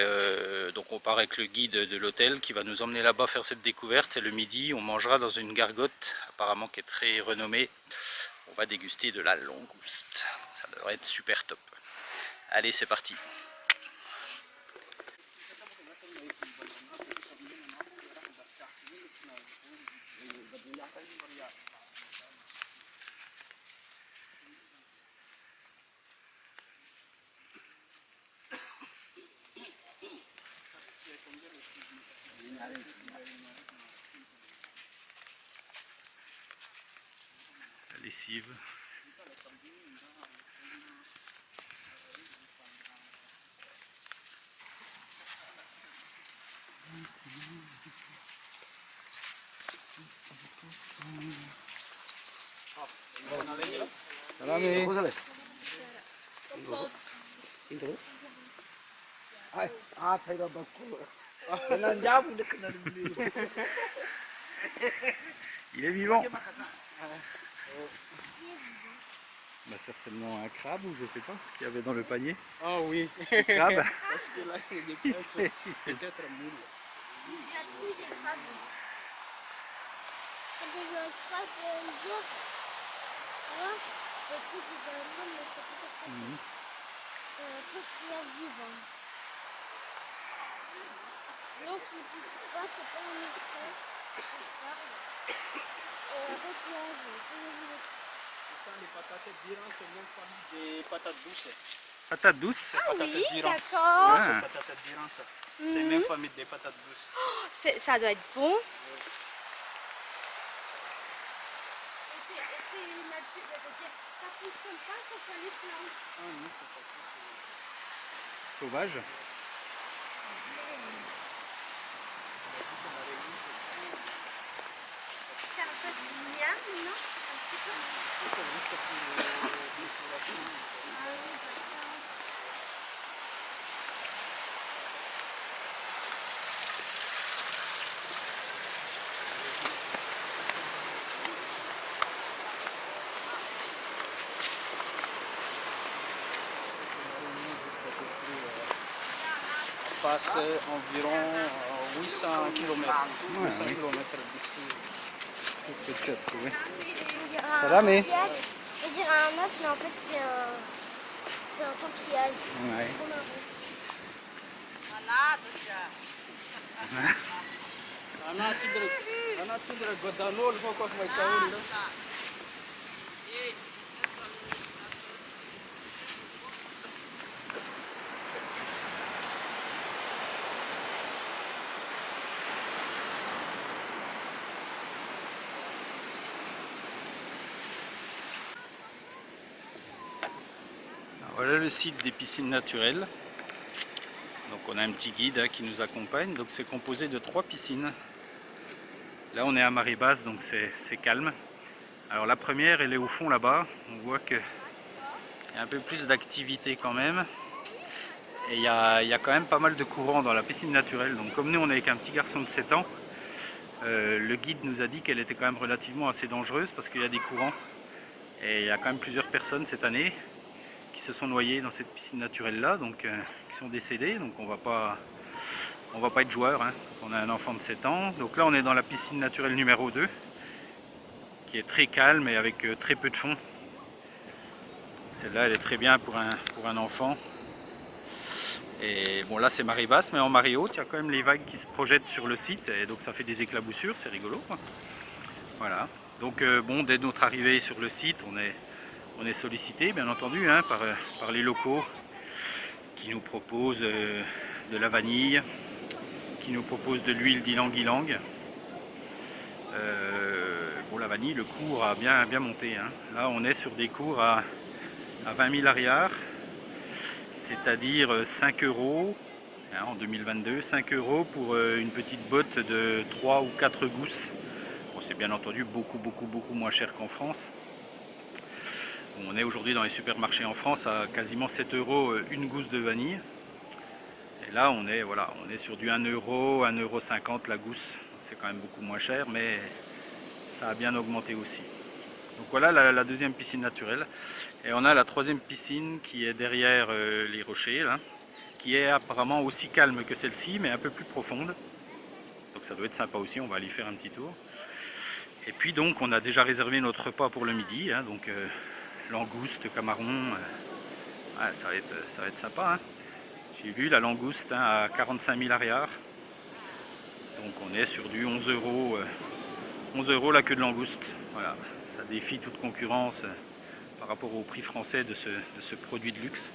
donc on part avec le guide de l'hôtel qui va nous emmener là-bas faire cette découverte, et le midi on mangera dans une gargote apparemment qui est très renommée. On va déguster de la langouste, ça devrait être super top. Allez, c'est parti. La lessive. Salame. Il est vivant. Bah, certainement un crabe ou je sais pas ce qu'il y avait dans le panier. Ah oui. Un crabe. Parce que là, il y a des Il s'est- il s'est- peut-être mille. Il a trouvé des crabes. Il y a eu un crabe hier. Tu vois, le truc est dans le monde, mais je sais pas ce que c'est. C'est un coquillage vivant. Non, qui ne pique pas, c'est pas un mixeur. C'est ça. Et un coquillage. C'est ça, les patates d'Iran, c'est la même famille des patates douces. Patate douce. Ah oui, Patates d'Iran. d'accord. Ah. C'est patates d'Iran, ça. C'est la même famille des patates douces. Ça doit être bon. Ça pousse comme ça fait les plantes. Ah non, c'est pas ça. Sauvage. C'est un peu de miel, non? Un petit peu. C'est juste pour décoration. Ah oui, d'accord. Passe environ 800 km. 800 km d'ici. Qu'est-ce que tu as trouvé? On dirait un Salamé. coquillage. On dirait un œuf, mais en fait c'est un coquillage. Ouais. Trop marrant. Ana tidra godanol ko ko mai kauli. Voilà le site des piscines naturelles. Donc on a un petit guide hein, qui nous accompagne. Donc c'est composé de 3 piscines. Là on est à marée basse, donc c'est calme. Alors la première elle est au fond là-bas. On voit qu'il y a un peu plus d'activité quand même. Et il y a quand même pas mal de courant dans la piscine naturelle. Donc comme nous on est avec un petit garçon de 7 ans, le guide nous a dit qu'elle était quand même relativement assez dangereuse parce qu'il y a des courants. Et il y a quand même plusieurs personnes cette année qui se sont noyés dans cette piscine naturelle là, donc qui sont décédés, donc on va pas être joueur hein, quand on a un enfant de 7 ans. Donc là on est dans la piscine naturelle numéro 2 qui est très calme et avec très peu de fond. Celle-là elle est très bien pour un enfant. Et bon là c'est marée basse, mais en marée haute il y a quand même les vagues qui se projettent sur le site et donc ça fait des éclaboussures, c'est rigolo quoi. Voilà, donc bon, dès notre arrivée sur le site on est sollicité bien entendu hein, par les locaux qui nous proposent de la vanille, qui nous proposent de l'huile d'ylang-ylang. Bon, la vanille, le cours a bien monté hein. Là on est sur des cours à 20 000 arrières, c'est-à-dire 5 € hein, en 2022, 5 € pour une petite botte de 3 ou 4 gousses. Bon, c'est bien entendu beaucoup moins cher qu'en France. On est aujourd'hui dans les supermarchés en France à quasiment 7 € une gousse de vanille. Et là on est sur du 1 €, 1,50 € la gousse. C'est quand même beaucoup moins cher, mais ça a bien augmenté aussi. Donc voilà la deuxième piscine naturelle. Et on a la troisième piscine qui est derrière les rochers, là, qui est apparemment aussi calme que celle-ci, mais un peu plus profonde. Donc ça doit être sympa aussi, on va aller faire un petit tour. Et puis donc on a déjà réservé notre repas pour le midi, hein, donc langouste, camarons, Ouais, ça va être sympa. Hein. J'ai vu la langouste hein, à 45 000 arrières. Donc on est sur du 11 euros. 11 € la queue de langouste. Voilà, ça défie toute concurrence par rapport au prix français de ce produit de luxe.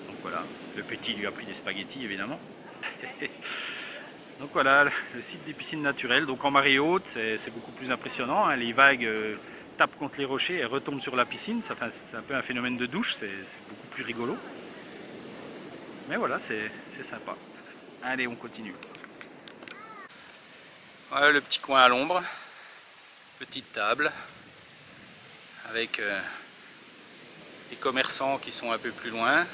Donc voilà, le petit lui a pris des spaghettis évidemment. Donc voilà, le site des piscines naturelles. Donc en marée haute, c'est beaucoup plus impressionnant. Hein. Les vagues tapent contre les rochers et retombent sur la piscine. C'est un peu un phénomène de douche, c'est beaucoup plus rigolo. Mais voilà, c'est sympa. Allez, on continue. Voilà le petit coin à l'ombre. Petite table. Avec les commerçants qui sont un peu plus loin.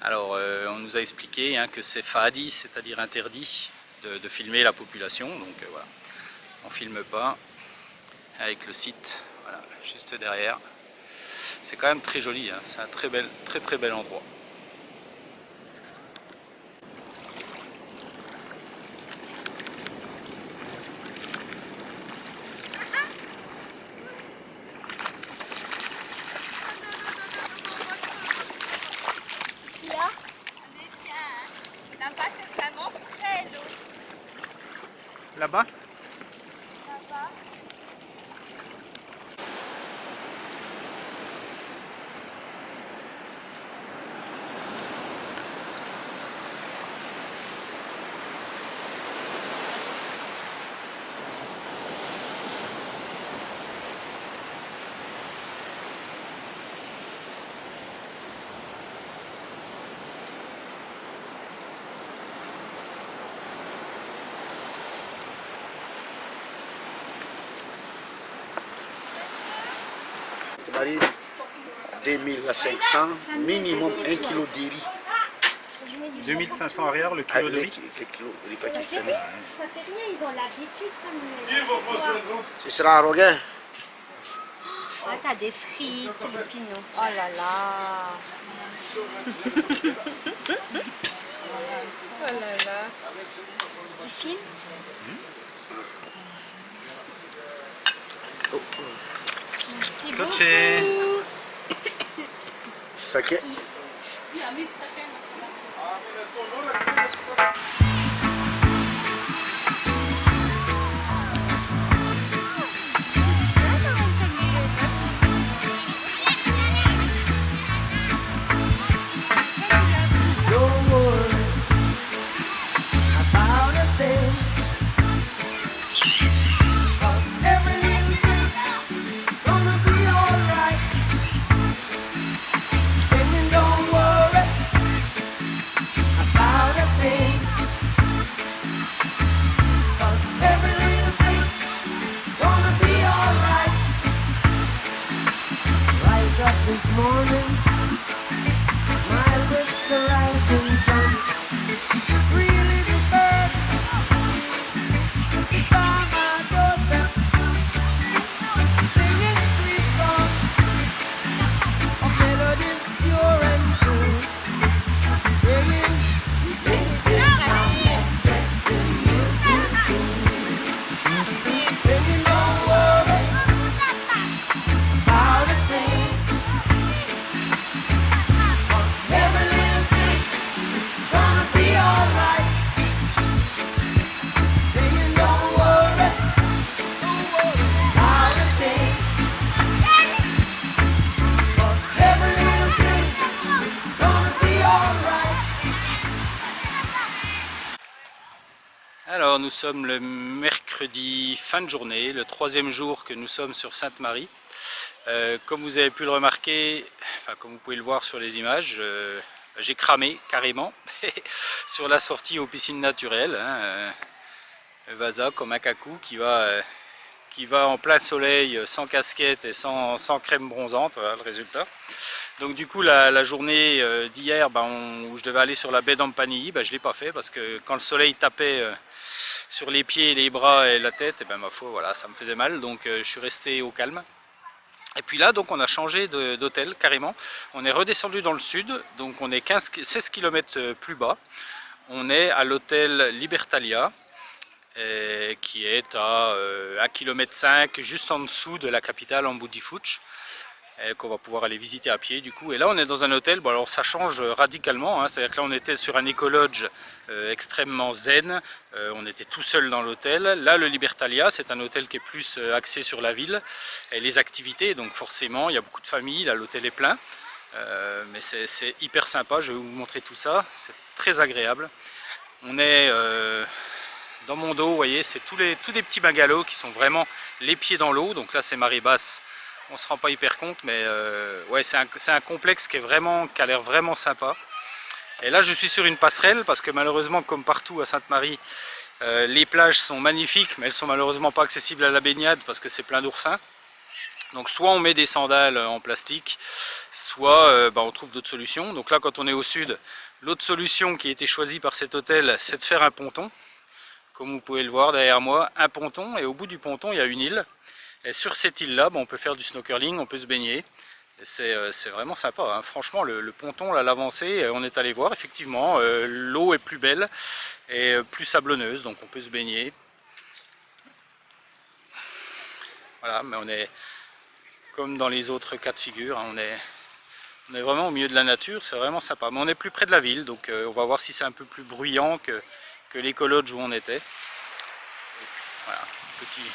Alors on nous a expliqué hein, que c'est fadi, c'est-à-dire interdit de filmer la population, donc voilà, on filme pas avec le site, voilà, juste derrière. C'est quand même très joli, hein, c'est un très bel endroit. Là-bas, c'est vraiment frais l'eau. Là-bas? Là-bas. Marie, 2000 à 500, minimum 1 kg de riz. 2500 arrière le kilo de riz. Le kilo de riz pakistanais. Ça fait rien, ils ont l'habitude, Samuel. Ce sera un roguin. Ah, t'as des frites, le pinot. Oh là là. Oh là là. Tu filmes? Merci Soche. beaucoup. Saké. Don't worry about a thing. 'Cause every little thing's gonna be alright. Singing, don't worry about a thing. 'Cause every little thing's gonna be alright. Rise up this morning. Smile with the rising sun. Three little birds by my doorstep, singing sweet songs of melodies pure and true. Singing, this is how sexy you do. Singing, don't worry about a thing. Every little thing gonna be alright. Singing, don't worry about a thing. 'Cause every little thing gonna be alright. Alors nous sommes le mercredi fin de journée, le 3e jour que nous sommes sur Sainte-Marie. Comme vous avez pu le remarquer, enfin comme vous pouvez le voir sur les images, j'ai cramé carrément sur la sortie aux piscines naturelles. Hein, Vasa comme un cacou qui va en plein soleil sans casquette et sans crème bronzante, voilà le résultat. Donc du coup la journée d'hier où je devais aller sur la baie d'Ampani, je ne l'ai pas fait parce que quand le soleil tapait sur les pieds, les bras et la tête, et ma foi voilà, ça me faisait mal, donc je suis resté au calme. Et puis là donc on a changé d'hôtel carrément, on est redescendu dans le sud, donc on est 16 km plus bas, on est à l'hôtel Libertalia, qui est à 1,5 km juste en dessous de la capitale Mboudi Fouch. qu'on va pouvoir aller visiter à pied du coup. Et là on est dans un hôtel, bon alors ça change radicalement, hein. C'est-à-dire que là on était sur un écolodge extrêmement zen, on était tout seul dans l'hôtel. Là le Libertalia c'est un hôtel qui est plus axé sur la ville et les activités, donc forcément il y a beaucoup de familles, là l'hôtel est plein, mais c'est hyper sympa, je vais vous montrer tout ça, c'est très agréable. On est dans mon dos, vous voyez, c'est tous des petits bungalows qui sont vraiment les pieds dans l'eau, donc là c'est marée basse. On se rend pas hyper compte, mais ouais, c'est un complexe qui a l'air vraiment sympa. Et là je suis sur une passerelle parce que malheureusement comme partout à Sainte-Marie, les plages sont magnifiques mais elles sont malheureusement pas accessibles à la baignade parce que c'est plein d'oursins. Donc soit on met des sandales en plastique, soit on trouve d'autres solutions. Donc là quand on est au sud, l'autre solution qui a été choisie par cet hôtel, c'est de faire un ponton. Comme vous pouvez le voir derrière moi, un ponton, et au bout du ponton il y a une île. Et sur cette île-là, on peut faire du snorkeling, on peut se baigner. C'est vraiment sympa, hein. Franchement, le ponton, là, l'avancée, on est allé voir, effectivement, l'eau est plus belle et plus sablonneuse, donc on peut se baigner. Voilà, mais on est comme dans les autres cas de figure, hein, on est vraiment au milieu de la nature, c'est vraiment sympa. Mais on est plus près de la ville, donc on va voir si c'est un peu plus bruyant que l'écolodge où on était. Voilà.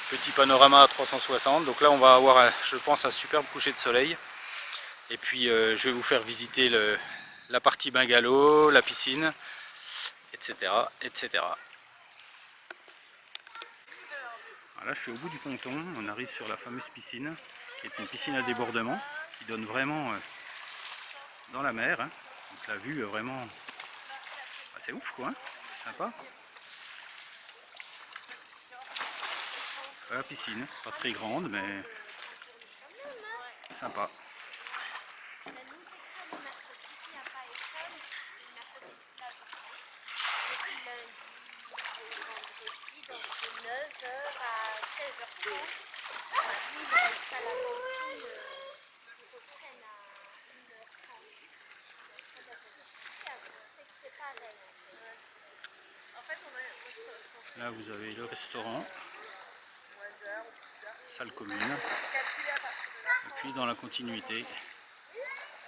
Petit panorama à 360, donc là on va avoir je pense un superbe coucher de soleil et puis je vais vous faire visiter la partie bungalow, la piscine, etc. etc. Voilà, je suis au bout du ponton, on arrive sur la fameuse piscine qui est une piscine à débordement qui donne vraiment dans la mer, hein. Donc la vue vraiment c'est ouf quoi, hein. C'est sympa. La piscine, pas très grande mais sympa. Là vous avez le restaurant, salle commune, et puis dans la continuité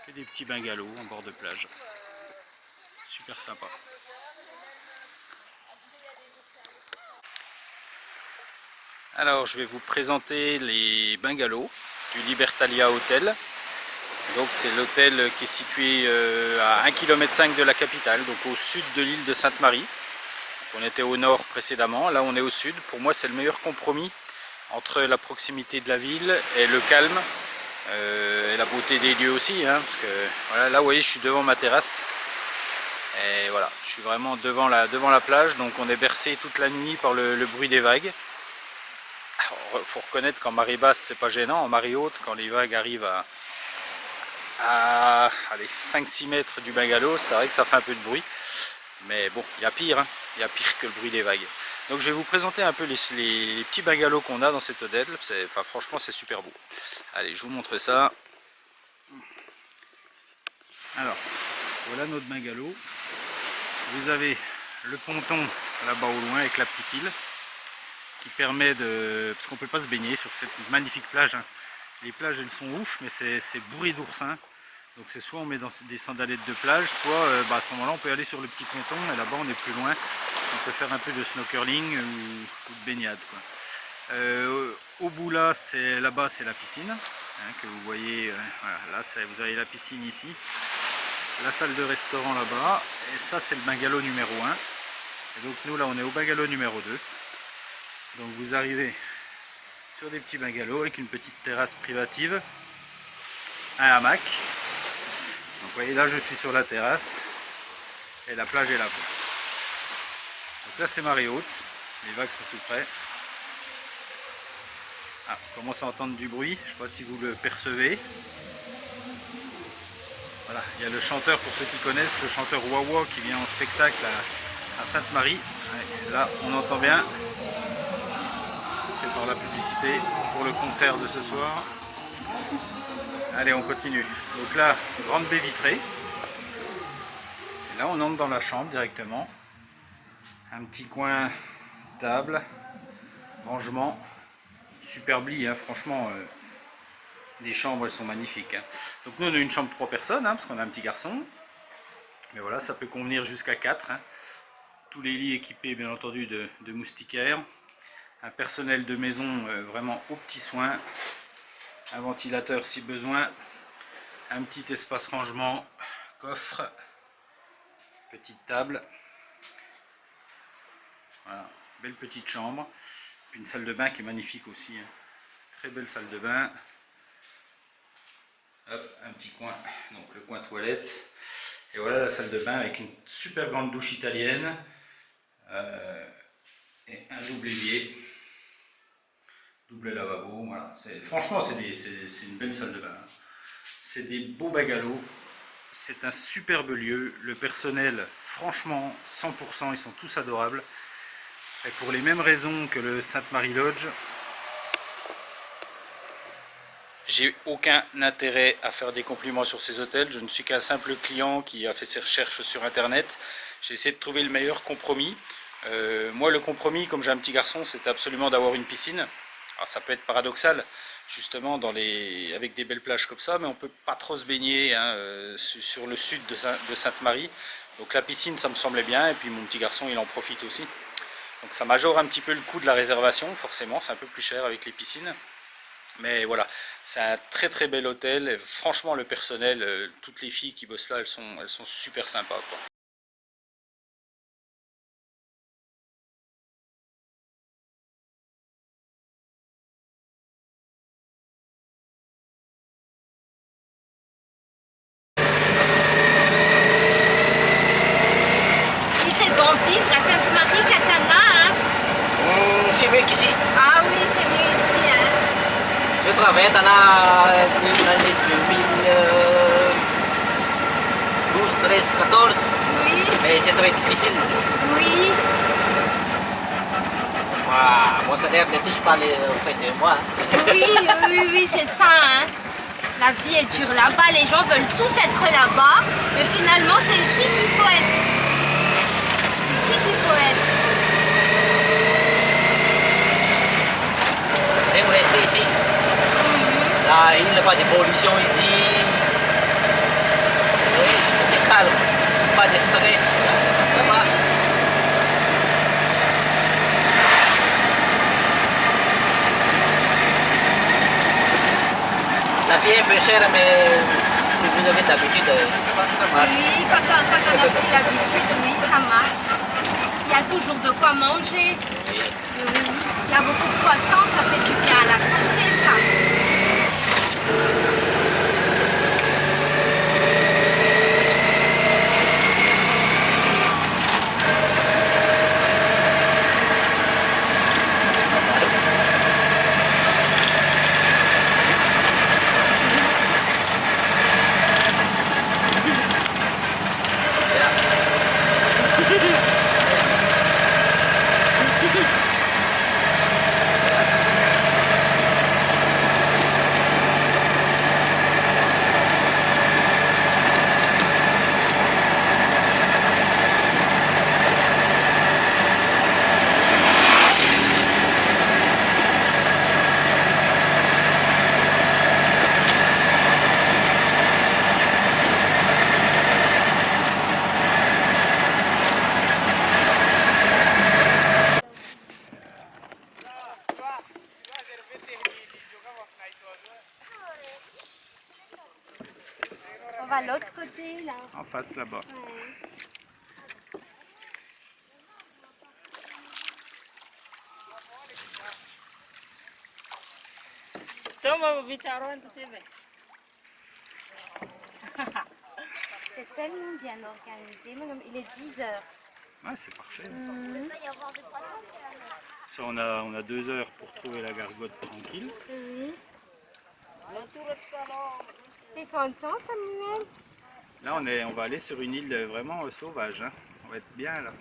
que des petits bungalows en bord de plage, super sympa. Alors je vais vous présenter les bungalows du Libertalia Hotel. Donc c'est l'hôtel qui est situé à 1,5 km de la capitale, donc au sud de l'île de Sainte-Marie. On était au nord précédemment, là on est au sud. Pour moi c'est le meilleur compromis entre la proximité de la ville et le calme et la beauté des lieux aussi, hein, parce que voilà, là vous voyez je suis devant ma terrasse et voilà, je suis vraiment devant la plage, donc on est bercé toute la nuit par le bruit des vagues. Il faut reconnaître qu'en marée basse c'est pas gênant, en marée haute quand les vagues arrivent à 5-6 mètres du bungalow, c'est vrai que ça fait un peu de bruit, mais bon, il y a pire, hein. Il y a pire que le bruit des vagues. Donc je vais vous présenter un peu les petits bungalows qu'on a dans cet hôtel. Enfin, franchement c'est super beau. Allez, je vous montre ça. Alors, voilà notre bungalow. Vous avez le ponton là-bas au loin avec la petite île qui permet de... parce qu'on ne peut pas se baigner sur cette magnifique plage, hein. Les plages elles sont ouf, mais c'est bourré d'oursins. Donc c'est soit on met dans des sandalettes de plage, soit à ce moment-là on peut aller sur le petit ponton et là-bas on est plus loin. On peut faire un peu de snorkeling ou de baignade, quoi. Au bout là, là-bas c'est la piscine, hein, que vous voyez. Voilà, là vous avez la piscine ici, la salle de restaurant là-bas, et ça c'est le bungalow numéro 1. Et donc nous là on est au bungalow numéro 2. Donc vous arrivez sur des petits bungalows avec une petite terrasse privative, un hamac. Donc vous voyez là je suis sur la terrasse et la plage est là. Donc là c'est marée haute, les vagues sont tout près. Ah, on commence à entendre du bruit, je ne sais pas si vous le percevez. Voilà, il y a le chanteur, pour ceux qui connaissent, le chanteur Wawa qui vient en spectacle à Sainte-Marie. Là on entend bien, fait par la publicité pour le concert de ce soir. Allez, on continue. Donc là, grande baie vitrée. Et là, on entre dans la chambre directement. Un petit coin table, rangement, superbe lit, hein, franchement. Les chambres, elles sont magnifiques. Hein. Donc nous, on a une chambre 3 personnes, hein, parce qu'on a un petit garçon. Mais voilà, ça peut convenir jusqu'à 4. Hein. Tous les lits équipés, bien entendu, de moustiquaires. Un personnel de maison vraiment aux petits soins. Un ventilateur si besoin. Un petit espace rangement, coffre. Petite table. Voilà, belle petite chambre. Puis une salle de bain qui est magnifique aussi. Hein. Très belle salle de bain. Hop, un petit coin, donc le coin toilette. Et voilà la salle de bain avec une super grande douche italienne. Et un double évier. Double lavabo. Voilà. Franchement, c'est une belle salle de bain. C'est des beaux bungalows. C'est un superbe lieu. Le personnel, franchement, 100%, ils sont tous adorables. Et pour les mêmes raisons que le Sainte-Marie Lodge, j'ai aucun intérêt à faire des compliments sur ces hôtels. Je ne suis qu'un simple client qui a fait ses recherches sur internet. J'ai essayé de trouver le meilleur compromis. Moi, le compromis, comme j'ai un petit garçon, c'est absolument d'avoir une piscine. Alors ça peut être paradoxal, justement, avec des belles plages comme ça, mais on ne peut pas trop se baigner hein, sur le sud de Sainte-Marie. Donc la piscine, ça me semblait bien, et puis mon petit garçon, il en profite aussi. Donc ça majore un petit peu le coût de la réservation, forcément, c'est un peu plus cher avec les piscines. Mais voilà, c'est un très très bel hôtel, et franchement le personnel, toutes les filles qui bossent là, elles sont super sympas, quoi. Il fait bon vivre à Sainte-Marie, Katana, hein? C'est mieux qu'ici. Ah oui, c'est mieux ici, hein? Je travaille dans l'année 2012, 13, 14. Oui, Mais c'est très difficile. oui. Mon salaire ne touche pas les frais de moi. Oui, c'est ça, hein? La vie est dure là-bas, les gens veulent tous être là-bas, mais finalement, c'est ici qu'il faut être. C'est ici qu'il faut être. J'aime rester ici. Là, il n'y a pas de pollution ici. C'est calme, pas de stress. Ça va. La vie est un peu chère, mais si vous avez d'habitude, ça marche. Oui, quand on a pris l'habitude, oui, ça marche. Il y a toujours de quoi manger. Oui. Oui, il y a beaucoup de croissants, ça fait du bien à la santé, ça. On va à l'autre côté, là. En face, là-bas. C'est tellement bien organisé. Madame, il est 10 heures. Ouais, c'est parfait. Il va y avoir des poissons. Ça, on a 2 heures pour trouver la gargote tranquille. Oui. T'es content, Samuel? Là, on va aller sur une île vraiment sauvage. Hein. On va être bien là.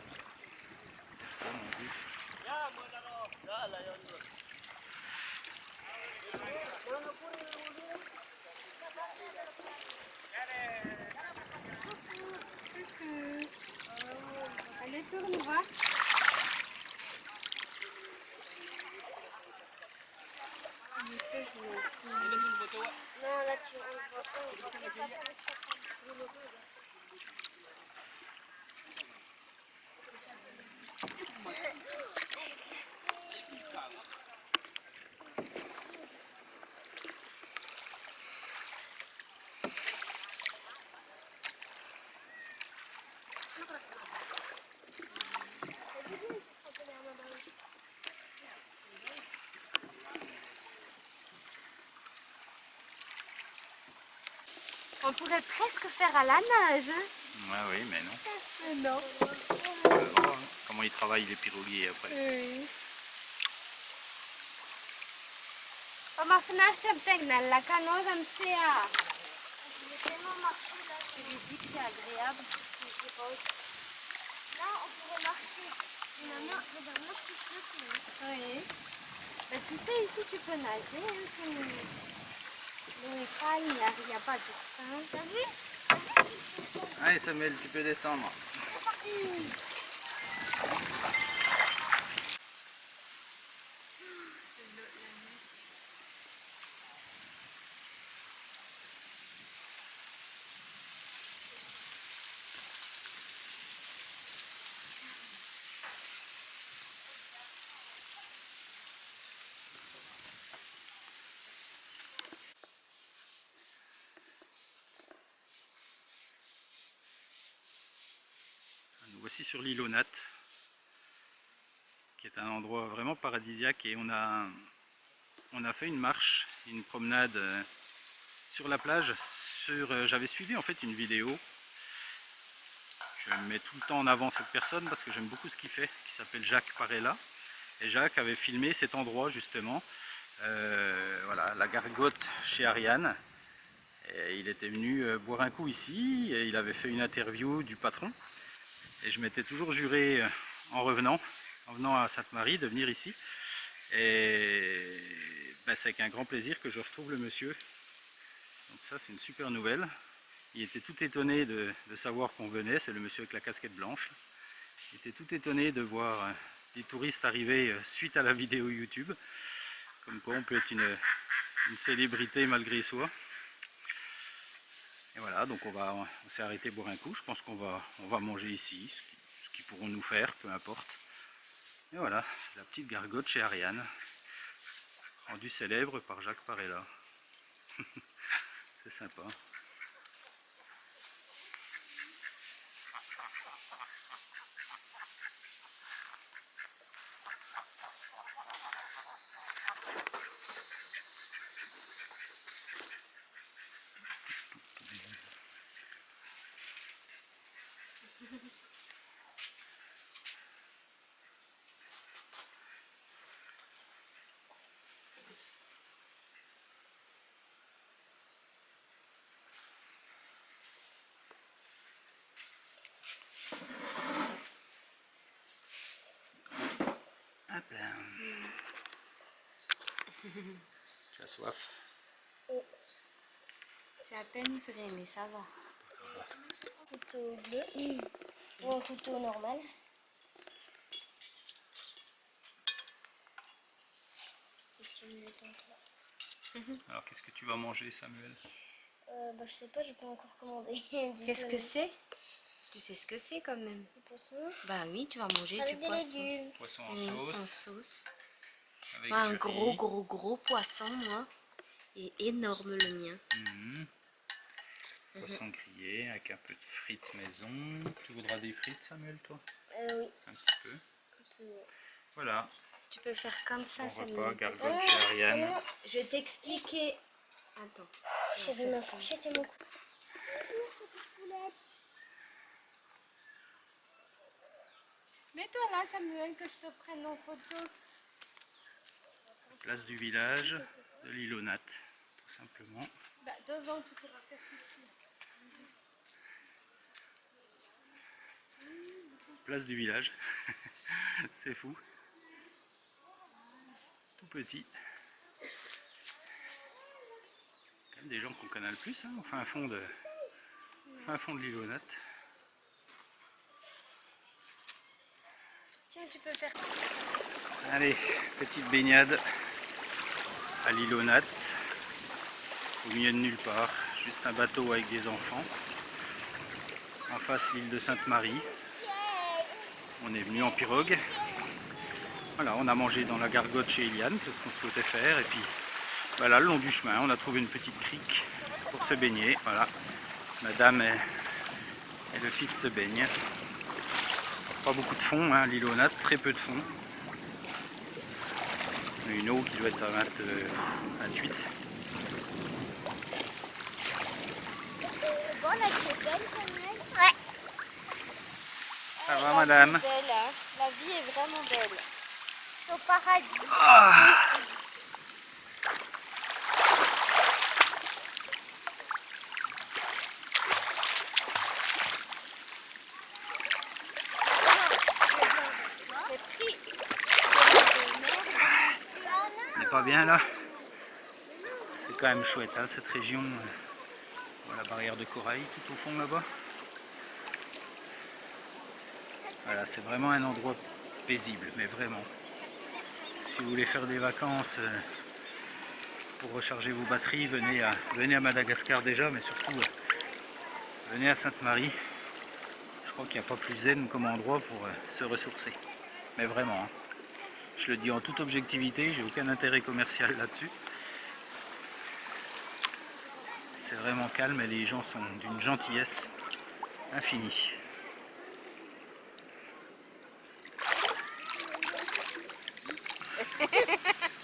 Personne en plus. Allez, tourne, va. Monsieur, je Non, là, tu, on le voit pas. On voit pas. On pourrait presque faire à la nage. Ouais, oui, mais non. Non. Comment ils travaillent les piroguiers après. Oui. Comment faire la canoë MCA? J'ai tellement marché là. Tu lui dis que c'est agréable. Là, on pourrait marcher. Mais maman, regarde, moi je touche le fond. Oui. Mais tu sais, ici tu peux nager. Hein, l'eau est calme, il n'y a pas d'oursin. T'as vu? Allez Samuel, tu peux descendre. C'est parti. Nous voici sur l'île aux Nattes, qui est un endroit vraiment paradisiaque, et on a fait une marche, une promenade sur la plage. J'avais suivi en fait une vidéo. Je mets tout le temps en avant cette personne parce que j'aime beaucoup ce qu'il fait, qui s'appelle Jacques Parella. Et Jacques avait filmé cet endroit justement, voilà, la Gargote chez Ariane. Et il était venu boire un coup ici, et il avait fait une interview du patron. Et je m'étais toujours juré en venant à Sainte-Marie de venir ici. Et ben, c'est avec un grand plaisir que je retrouve le monsieur. Donc ça, c'est une super nouvelle. Il était tout étonné de savoir qu'on venait, c'est le monsieur avec la casquette blanche. Il était tout étonné de voir des touristes arriver suite à la vidéo YouTube. Comme quoi on peut être une célébrité malgré soi. Et voilà, donc on s'est arrêté boire un coup. Je pense qu'on va manger ici, ce qu'ils pourront nous faire, peu importe. Et voilà, c'est la petite Gargote chez Ariane, rendue célèbre par Jacques Parella. C'est sympa. Hop là. Tu as soif? C'est à peine frais, mais ça va. Couteau bleu ou un couteau normal. Alors qu'est-ce que tu vas manger, Samuel? Bah, je sais pas, je peux encore commander. Qu'est-ce que c'est? Tu sais ce que c'est quand même. Du poisson. Bah oui, tu vas manger Avec du des poisson. légumes. Poisson en Oui, sauce. en sauce. Avec Moi, un du gros poisson, moi. Et énorme le mien. riz. Poisson grillé avec un peu de frites maison. Tu voudras des frites, Samuel, toi? Oui. Un petit peu. Voilà. Tu peux faire comme ça, Bon ça repas, Gargote chez Ariane. Je vais t'expliquer. Attends. J'avais ma fourchette et mon couteau. Mets-toi là, Samuel, que je te prenne en photo. Place du village de l'île aux Nattes, tout simplement. Bah, devant, tu pourras faire pipi. Place du village. C'est fou. Tout petit. Quand même des gens qu'on connaît le plus, hein, au fin fond de l'île aux Nattes. Tiens, tu peux faire. Allez, petite baignade à l'île aux Nattes. au milieu de nulle part, juste un bateau avec des enfants. En face l'île de Sainte-Marie. On est venu en pirogue. Voilà, on a mangé dans la gargote chez Eliane, c'est ce qu'on souhaitait faire. Et puis voilà, le long du chemin, on a trouvé une petite crique pour se baigner. Voilà, madame et le fils se baignent. Pas beaucoup de fond, hein, l'île aux Nattes, très peu de fond. Une eau qui doit être à 28. Bon, la vie est belle quand même. Ouais. Ça va, madame? Belle, hein. La vie est vraiment belle. C'est au paradis. Ah. On n'est pas bien là? C'est quand même chouette, hein, cette région. Voilà, la barrière de corail tout au fond là-bas. Voilà, c'est vraiment un endroit paisible, mais vraiment. Si vous voulez faire des vacances pour recharger vos batteries, venez à Madagascar déjà, mais surtout venez à Sainte-Marie. Je crois qu'il n'y a pas plus zen comme endroit pour se ressourcer. Mais vraiment, hein. Je le dis en toute objectivité, j'ai aucun intérêt commercial là-dessus. C'est vraiment calme et les gens sont d'une gentillesse infinie.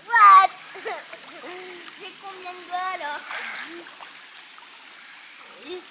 What? J'ai combien de doigts alors? 10.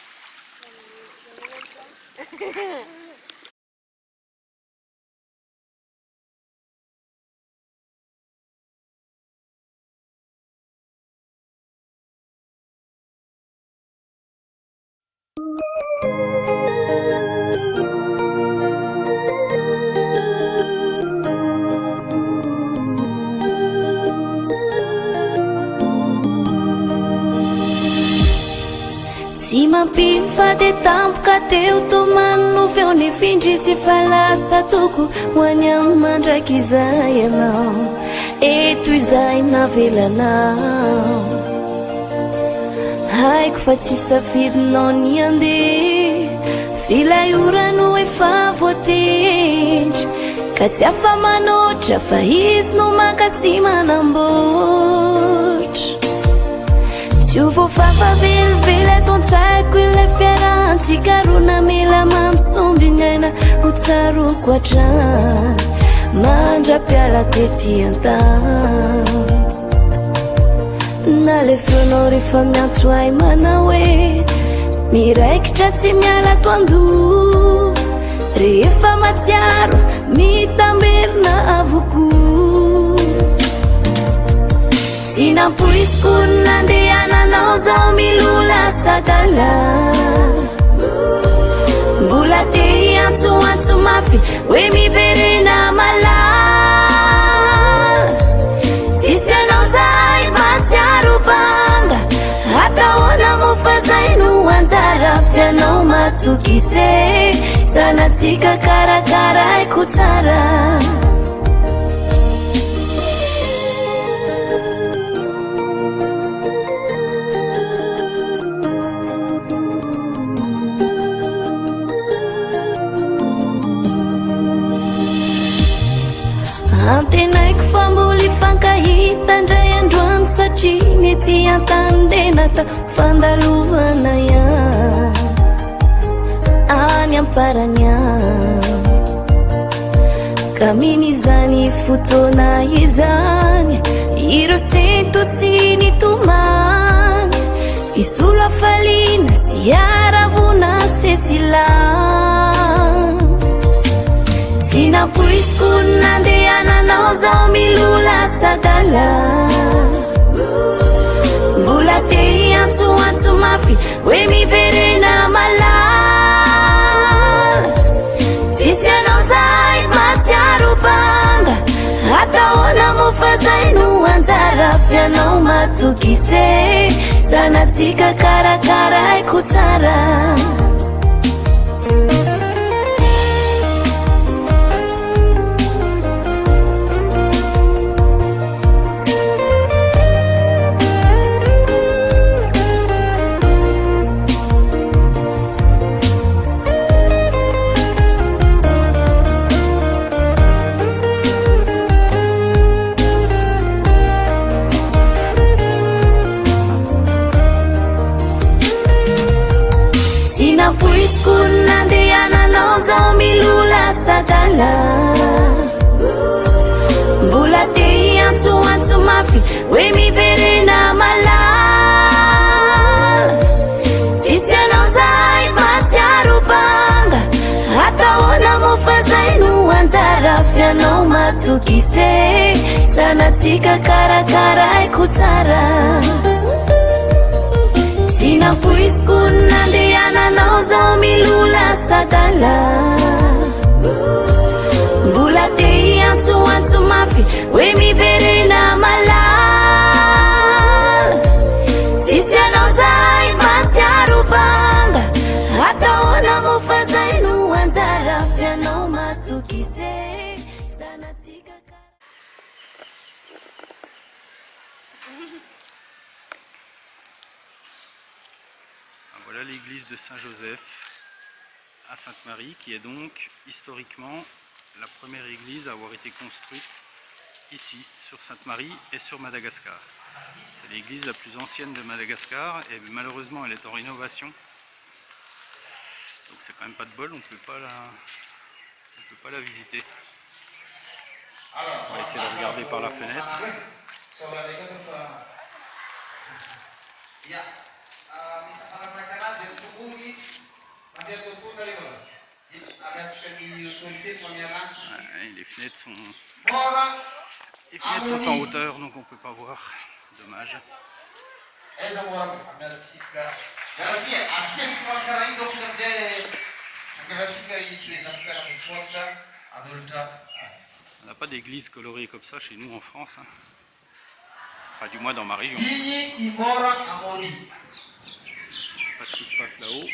Tsy mampino fa de tampoka teo tomany no feo ny findrisy fa lasa toko ho any amin'ny mandraiky izay ianao eto izay navelanao haiko fa tsy safidinao ny andeha filayorano efa voatendry ka tsy afa manotra fa izy no makasy manamboatra tsy ho voafafa velively ato an-tsaiko ilay fiarahantsika rona mila mampisomby ny aina ho tsaroko hatrany mandra-pialako ety an-tany nalefeonao rehefa miantso ahy manao hoe miraikitra tsy miala to andoha rehefa matsiaro mitamberina avoko tsy nampoisiko nandehananao zao milola sadala mbola te hiantsoantso mafy hoe miverena malala tsisy anao zahay matsiaro banga atahoana mo fa zay no anjara fianao matokise sanatsika karakaraiko tsara antenaiko fa mbola ifankahita ndray androany satria ny ety an-tany de nata fandalovana ihany any amparany any ka min'izany fotoana izany ireo sento sy ny tomany isolo afaliana sy aravona sesilany tsy nampoisiko nandehananao zao milola sadala mbola te hiantsoantso mafy hoe miverena malala tsisy anao zahay matsiaro banga atahoana mo fa zay no anjara fianao matokise sanatsika karakaraiko tsara Sinapuisku nandehananao zao milula sadala mbola te hiantsoantso mafy hoe miverena malala tsisy anao zay matsiaro banga atahoana mofa zay no anjara fianao matokise sanatsika karakaraiko tsara Sinapuisku nandehananao zao milula sadala mbola te hiantsoantso mafy hoe miverena malala tsisy anao zay matsiaro banga atahoana mofa zay no anjara fianao matokise sanatsika Voilà l'église de Saint-Joseph à Sainte-Marie, qui est donc historiquement la première église à avoir été construite ici, sur Sainte-Marie et sur Madagascar. C'est l'église la plus ancienne de Madagascar et malheureusement elle est en rénovation. Donc c'est quand même pas de bol, on peut pas la visiter. On va essayer de regarder par la fenêtre. Ouais, les fenêtres sont en hauteur, donc on peut pas voir. Dommage. On n'a pas d'église colorée comme ça chez nous en France. Hein. Enfin, du moins dans ma région. Je sais pas ce qui se passe là-haut.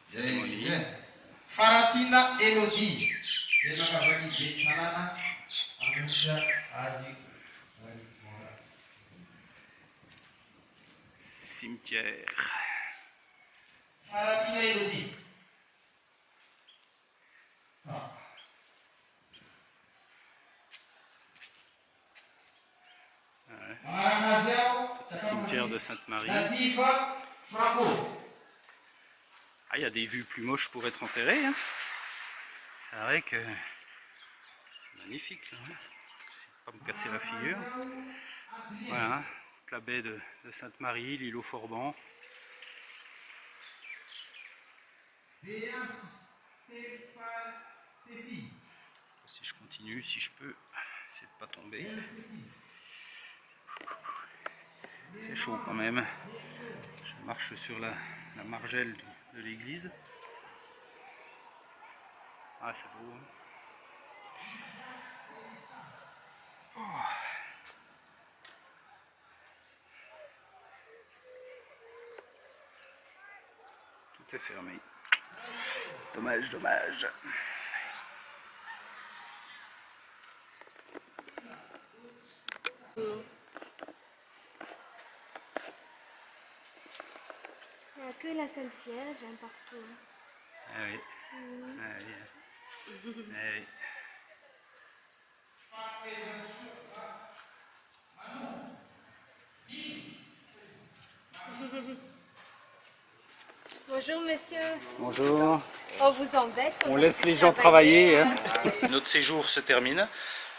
Cérémonie. Faratina Elodie. Cimetière. Faratina Elodie. Cimetière de Sainte-Marie. Ah, il y a des vues plus moches pour être enterré. Hein. C'est vrai que c'est magnifique. Là, hein. Je ne vais pas me casser la figure. Voilà, toute la baie de Sainte-Marie, l'îlot Forban. Si je continue, si je peux, essayer de ne pas tomber. C'est chaud quand même. Je marche sur la margelle de l'église. Ah, c'est beau. Hein. Oh. Tout est fermé. Dommage, dommage. Il n'y a que la Sainte Vierge hein, partout. Ah oui. Ah oui. Ah oui. Bonjour monsieur. Bonjour. On vous embête. On laisse les gens travailler. Hein. Notre séjour se termine.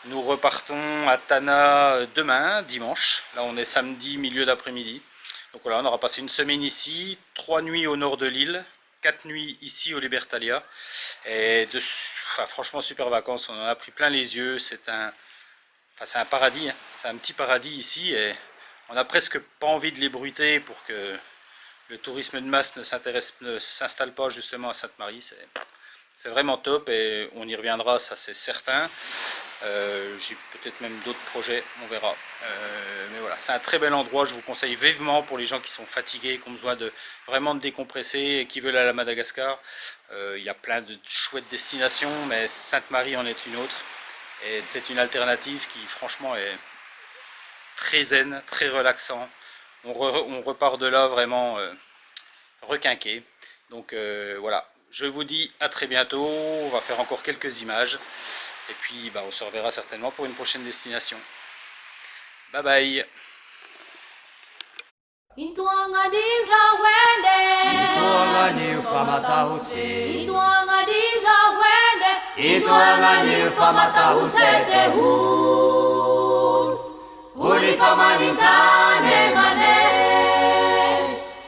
Nous repartons à Tana demain, dimanche. Là on est samedi, milieu d'après-midi. Donc voilà, on aura passé une semaine ici, 3 nuits au nord de l'île, 4 nuits ici au Libertalia. Et franchement super vacances, on en a pris plein les yeux. C'est un paradis, hein. C'est un petit paradis ici. Et on n'a presque pas envie de l'ébruiter pour que le tourisme de masse ne s'installe pas justement à Sainte-Marie. C'est vraiment top et on y reviendra, ça c'est certain. J'ai peut-être même d'autres projets, on verra. Mais voilà, c'est un très bel endroit, je vous conseille vivement pour les gens qui sont fatigués, qui ont besoin vraiment de décompresser et qui veulent aller à Madagascar. Il y a plein de chouettes destinations, mais Sainte-Marie en est une autre. Et c'est une alternative qui franchement est très zen, très relaxant. On repart de là vraiment requinqué. Donc voilà, je vous dis à très bientôt. On va faire encore quelques images. Et puis on se reverra certainement pour une prochaine destination. Bye bye. Intuanga divra wende. Intuanga ni famatahutse. Intuanga divra wende. Intuanga ni famatahutse te hu. Uli famanitane mane.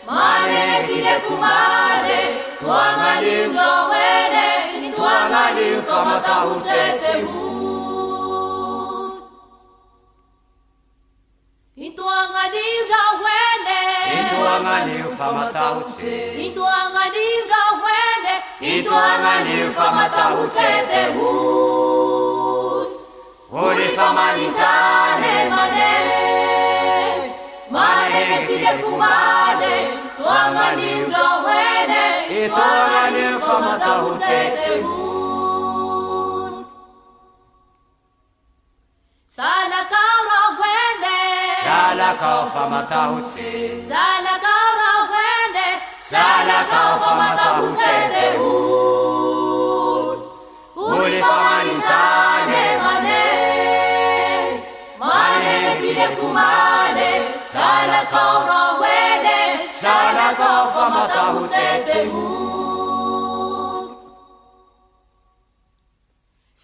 Mane tile kumane. Tuanga divra wende. Intuanga ni famatahutse te hu. Intuanga divra wende. Intuanga ni famatahutse. Intuanga divra wende. Intuanga ni famatahutse te hu. Uli famanitane mane. Mane tile kumane. Tuanga divra wende. Intuanga ni famatahutse te hu. Sala kaura wende. Sala kau famatahutse. Sala kaura wende. Sala kau famatahutse te hu. Uli famanitane mane. Mane tile kumane. Sala kaura wende. Sala kau famatahutse te hu.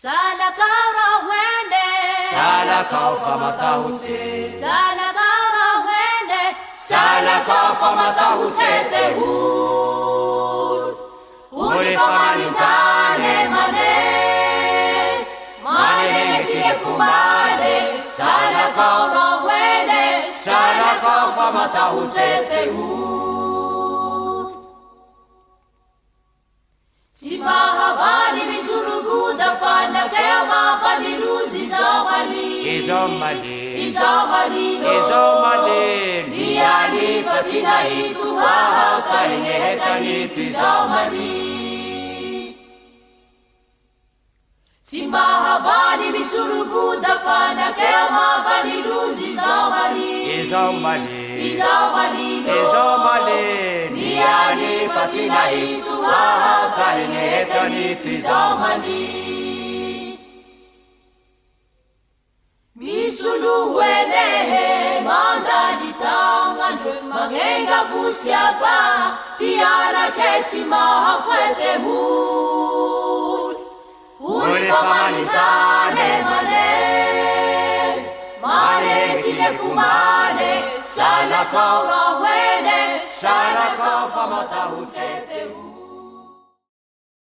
Sala kaura wende. Sala kau famatahutse. Sala kaura wende. Sala kau famatahutse te hu. Uli famanitane mane. Mane tile kumane. Sala kaura wende. Sala kau famatahutse te hu. Sibahavani misuruguda fana kaya mafani luzi zamali. Izomali. Izomali no. Izomali. Niani fatina itu wahaka inehekani tizamali. Sibahavani misuruguda fana kaya mafani luzi zamali. Izomali. Izomali no. Izomali. Niani fatina itu wahaka inehekani tizamali. Misuluwenehe manda di tangan mangenga busiapa tiara keti mahafete hud. Uli famanitane mane. Mane tile kumane. Sala kaura wene. Sala kau famatahutse te hu.